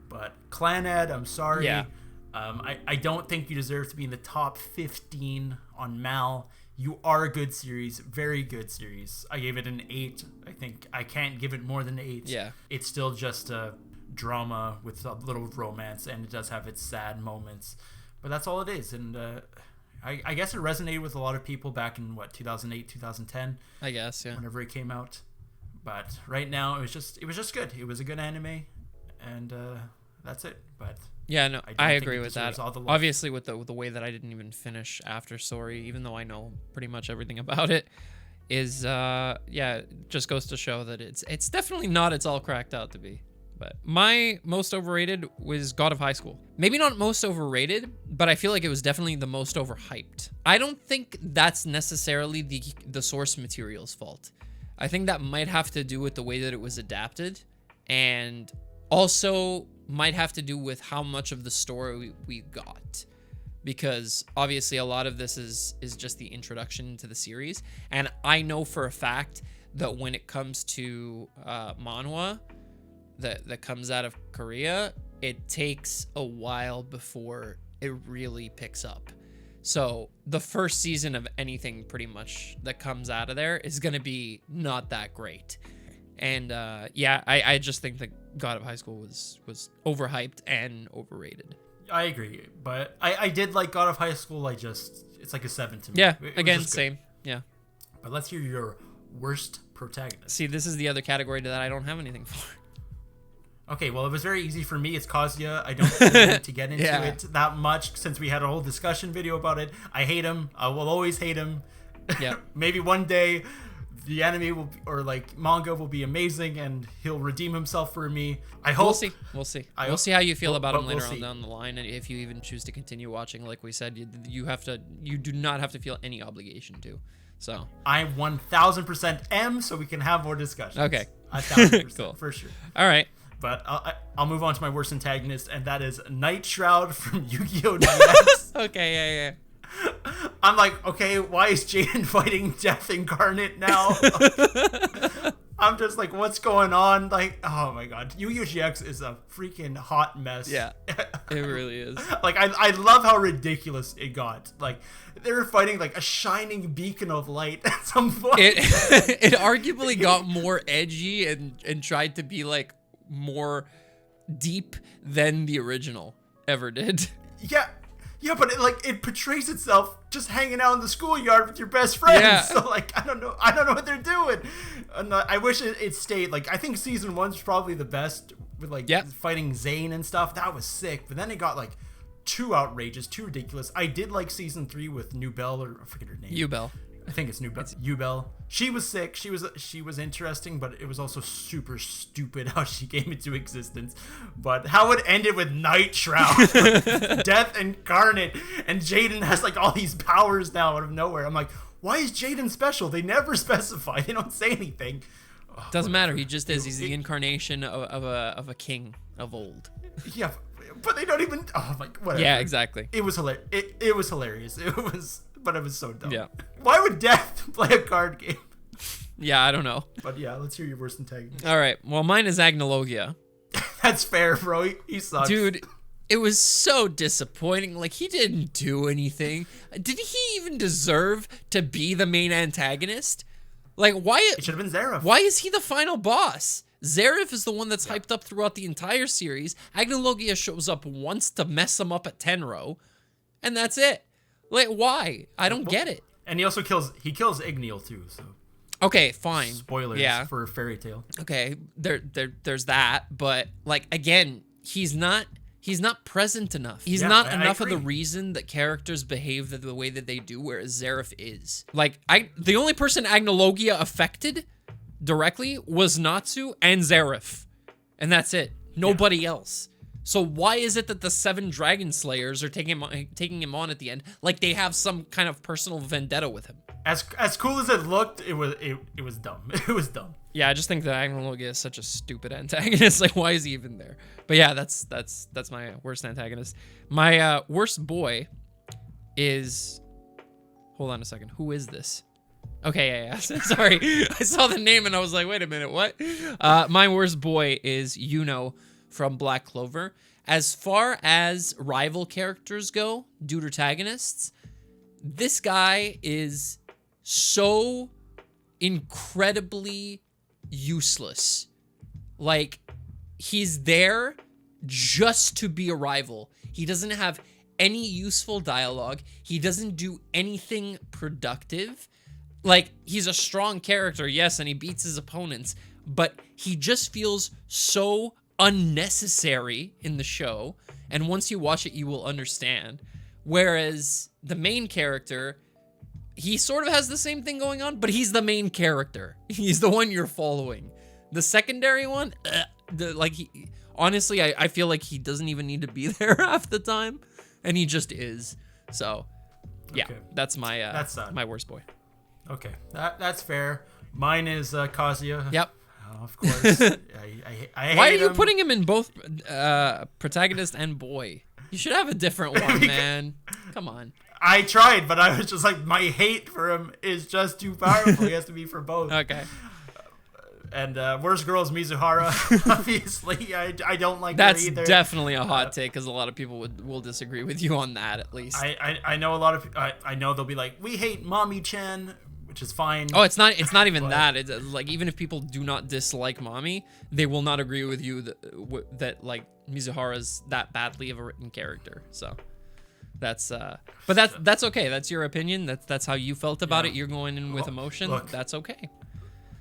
But Clanad, I'm sorry. Yeah. I don't think you deserve to be in the top 15 on Mal. You Are a Good series, very good series. I gave it an 8. I think I can't give it more than 8. Yeah. It's still just a drama with a little romance, and it does have its sad moments. But that's all it is. And I guess it resonated with a lot of people back in, 2008, 2010? I guess, yeah. Whenever it came out. But right now, it was just good. It was a good anime, and that's it. But yeah, no, I agree with that. Obviously, Obviously, with the way that I didn't even finish After Story, even though I know pretty much everything about it, is it just goes to show that it's definitely not it's all cracked out to be. But my most overrated was God of High School. Maybe not most overrated, but I feel like it was definitely the most overhyped. I don't think that's necessarily the source material's fault. I think that might have to do with the way that it was adapted, and also might have to do with how much of the story we got. Because obviously a lot of this is just the introduction to the series. And I know for a fact that when it comes to manhwa that comes out of Korea, it takes a while before it really picks up. So the first season of anything pretty much that comes out of there is going to be not that great. And I just think that God of High School was overhyped and overrated. I agree, but I did like God of High School. It's like a 7 to me. Yeah, it again, same. Yeah. But let's hear your worst protagonist. See, this is the other category that I don't have anything for. Okay, well, it was very easy for me. It's Kazuya. I don't really need to get into Yeah. it that much since we had a whole discussion video about it. I hate him. I will always hate him. Yeah. Maybe one day the anime will or manga will be amazing and he'll redeem himself for me. I hope. We'll see. We'll see how you feel about him later we'll on down the line, and if you even choose to continue watching. Like we said, you do not have to feel any obligation to. So I 1000% am, so we can have more discussions. Okay. 1000%, Cool. For sure. all right. But I'll move on to my worst antagonist, and that is Night Shroud from Yu-Gi-Oh! DX. Okay, yeah. I'm like, okay, why is Jaden fighting Death Incarnate now? I'm just like, what's going on? Like, oh my god. Yu Yu GX is a freaking hot mess. Yeah, it really is. Like, I love how ridiculous it got. Like, they were fighting like a shining beacon of light at some point. It arguably got more edgy and tried to be like more deep than the original ever did. Yeah, but it portrays itself just hanging out in the schoolyard with your best friends. Yeah. So like, I don't know what they're doing. And I wish it stayed. Like, I think season 1's probably the best with fighting Zane and stuff. That was sick. But then it got like too outrageous, too ridiculous. I did like season 3 with Nubel, or I forget her name. Ubel. I think it's Nubel. Ubel. She was sick. She was interesting, but it was also super stupid how she came into existence. But how it ended with Night Shroud, Death Incarnate, and Jaden has like all these powers now out of nowhere. I'm like, why is Jaden special? They never specify. They don't say anything. Doesn't matter. He just is. He's the incarnation of a king of old. Yeah, but they don't even. Oh my, whatever. Yeah, exactly. It was hilarious. It was hilarious. But it was so dumb. Yeah. Why would Death play a card game? Yeah, I don't know. But yeah, let's hear your worst antagonist. All right. Well, mine is Agnologia. That's fair, bro. He sucks. Dude, it was so disappointing. Like, he didn't do anything. Did he even deserve to be the main antagonist? Like, why? It should have been Zareth. Why is he the final boss? Zareth is the one that's hyped up throughout the entire series. Agnologia shows up once to mess him up at Tenro, and that's it. Like, why? I don't get it. And he also kills Igneal too, so. Okay, fine. Spoilers for Fairytale. Okay, there's that, but like, again, he's not present enough. He's not enough of the reason that characters behave the way that they do, whereas Zareth is. Like, the only person Agnologia affected directly was Natsu and Zareth, and that's it. Nobody else. So why is it that the 7 Dragon Slayers are taking him on at the end, like they have some kind of personal vendetta with him? As cool as it looked, it was dumb. It was dumb. Yeah, I just think that Agnologia is such a stupid antagonist. Like, why is he even there? But yeah, that's my worst antagonist. My worst boy is. Hold on a second. Who is this? Okay, yeah. Sorry, I saw the name and I was like, wait a minute, what? My worst boy is Yuno from Black Clover. As far as rival characters go, dude protagonists, this guy is so incredibly useless. Like, he's there just to be a rival. He doesn't have any useful dialogue. He doesn't do anything productive. Like, he's a strong character, yes, and he beats his opponents, but he just feels so unnecessary in the show. And once you watch it, you will understand. Whereas the main character, he sort of has the same thing going on, but he's the main character. He's the one you're following. The secondary one, honestly, I feel like he doesn't even need to be there half the time, and he just is. So, yeah, Okay. that's my That's sad. my worst boy. Okay, that's fair. Mine is Kazuya. Yep. Of course. I hate Why are you him. putting him in both protagonist and boy? You should have a different one, man. Come on. I tried, but I was just like, my hate for him is just too powerful. He has to be for both. Okay. And worst girl is Mizuhara. Obviously, I don't like That's her either. definitely a hot take, because a lot of people will disagree with you on that, at least. I know a lot of I know they'll be like, we hate Mommy-chan, which is fine. Oh, it's not even But- that. It's like, even if people do not dislike Mommy, they will not agree with you that like Mizuhara's that badly of a written character. So that's but that's okay. That's your opinion. That's how you felt about Yeah. it. You're going in with emotion. Look. That's okay.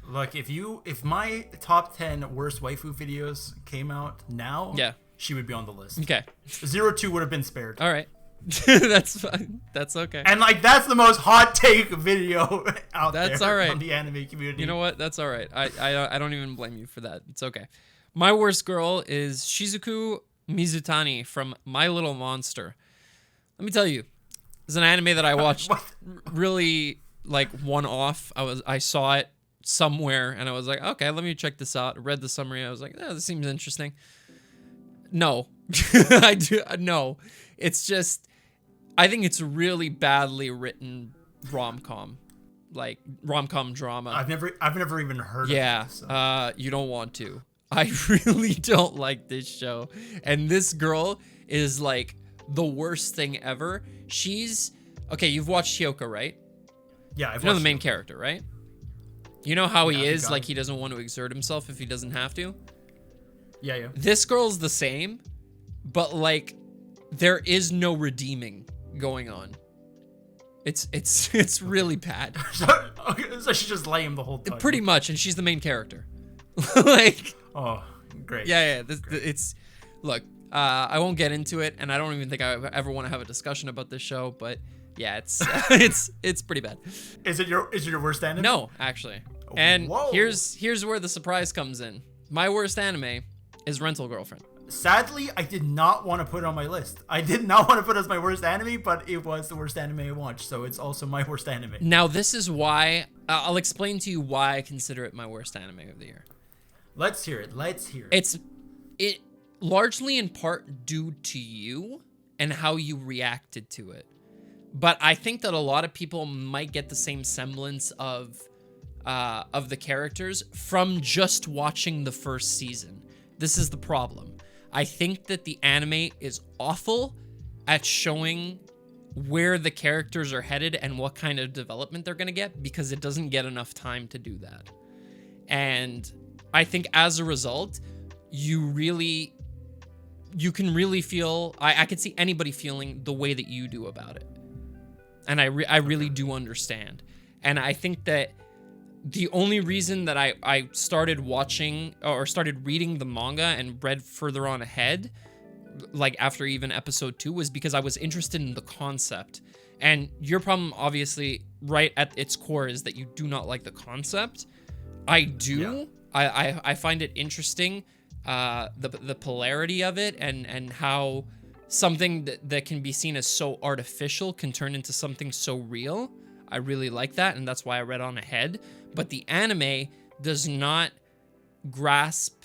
Look, if my top 10 worst waifu videos came out now, Yeah. she would be on the list. Okay. 02 would have been spared. All right. That's fine. That's okay. And like that's the most hot take video out That's there all right. on the anime community. You know what? That's all right. I don't even blame you for that. It's okay. My worst girl is Shizuku Mizutani from My Little Monster. Let me tell you, it's an anime that I watched What? really like one-off. I saw it somewhere and I was like, okay, let me check this out. I read the summary. I was like, this seems interesting. No, no. It's just, I think it's really badly written rom-com, like rom-com drama. I've never even heard of Yeah, it. So. you don't want to. I really don't like this show. And this girl is like the worst thing ever. She's, okay, you've watched Hyoka, right? Yeah, I've You know the watched main it. character, right? You know how Yeah, he I is, got like it. he doesn't want to exert himself if he doesn't have to? Yeah. This girl's the same, but like there is no redeeming going on. It's really bad. So she's just lame the whole time. Pretty much, and she's the main character. Like, Oh, great. yeah, it's look, I won't get into it, and I don't even think I ever want to have a discussion about this show, but yeah, it's it's pretty bad. Is it your worst anime? No, actually. And Whoa. here's where the surprise comes in. My worst anime is Rental Girlfriend. Sadly, I did not want to put it on my list. I did not want to put it as my worst anime, but it was the worst anime I watched, so it's also my worst anime. Now, this is why I'll explain to you why I consider it my worst anime of the year. Let's hear it. It largely in part due to you and how you reacted to it. But I think that a lot of people might get the same semblance of the characters from just watching the first season. This is the problem. I think that the anime is awful at showing where the characters are headed and what kind of development they're going to get, because it doesn't get enough time to do that. And I think as a result, you can really feel, I could see anybody feeling the way that you do about it. And I really do understand. And I think that the only reason that I started watching or started reading the manga and read further on ahead, like after even episode 2, was because I was interested in the concept. And your problem, obviously, right at its core, is that you do not like the concept. I do. Yeah. I find it interesting, the polarity of it, and how something that can be seen as so artificial can turn into something so real. I really like that, and that's why I read on ahead. But the anime does not grasp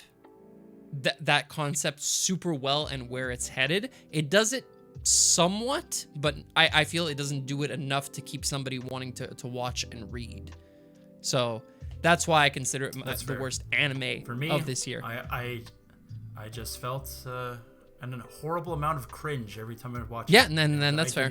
that concept super well and where it's headed. It does it somewhat, but I feel it doesn't do it enough to keep somebody wanting to watch and read. So that's why I consider it the worst anime For me, of this year. I just felt a horrible amount of cringe every time I watched it. Yeah, and then that's fair.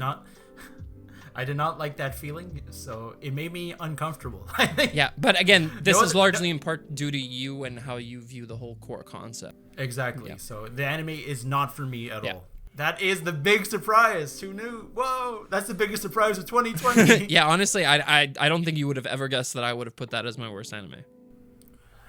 I did not like that feeling, so it made me uncomfortable. I think. Yeah, but again, this is largely in part due to you and how you view the whole core concept. Exactly. Yeah. So the anime is not for me at all. That is the big surprise. Who knew? Whoa, that's the biggest surprise of 2020. Yeah, honestly, I don't think you would have ever guessed that I would have put that as my worst anime.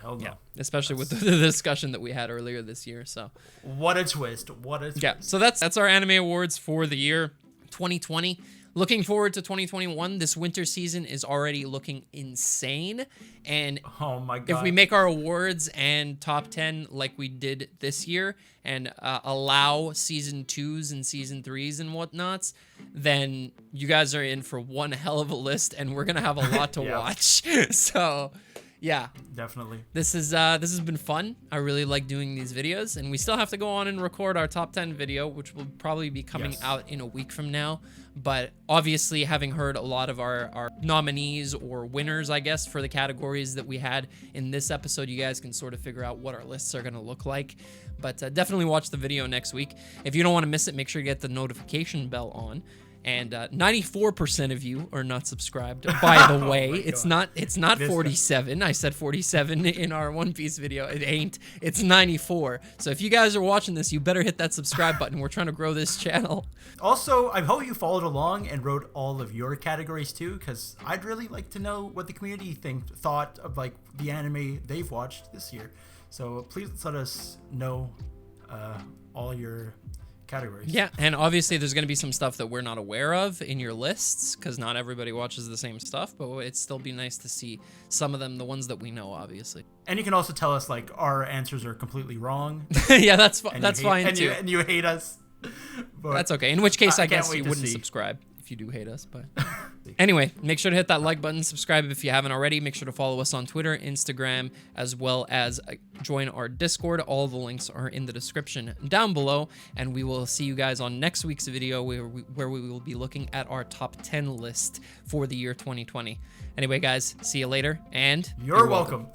Hell no. Yeah, especially with the discussion that we had earlier this year. So What a twist. What a twist. yeah, so that's our anime awards for the year 2020. Looking forward to 2021. This winter season is already looking insane. And Oh my god. if we make our awards and top 10 like we did this year and allow season 2s and season 3s and whatnots, then you guys are in for one hell of a list, and we're going to have a lot to Yeah. watch. So yeah, Definitely. this has been fun. I really like doing these videos, and we still have to go on and record our top 10 video, which will probably be coming Yes. out in a week from now. But obviously, having heard a lot of our nominees or winners, I guess, for the categories that we had in this episode, you guys can sort of figure out what our lists are going to look like. But definitely watch the video next week. If you don't want to miss it, make sure you get the notification bell on. And 94% of you are not subscribed. By the way, it's not 47. I said 47 in our One Piece video. It ain't. It's 94. So if you guys are watching this, you better hit that subscribe button. We're trying to grow this channel. Also, I hope you followed along and wrote all of your categories too, because I'd really like to know what the community thought of like the anime they've watched this year. So please let us know all your categories. Yeah, and obviously there's going to be some stuff that we're not aware of in your lists, because not everybody watches the same stuff, but it'd still be nice to see some of them, the ones that we know, obviously. And you can also tell us like our answers are completely wrong. Yeah, that's And fine too. And you hate us. But That's okay. In which case, I can't guess wait you to wouldn't see. subscribe if you do hate us. But anyway, make sure to hit that like button, subscribe if you haven't already. Make sure to follow us on Twitter, Instagram, as well as join our Discord. All the links are in the description down below. And we will see you guys on next week's video where we will be looking at our top 10 list for the year 2020. Anyway, guys, see you later. And You're welcome.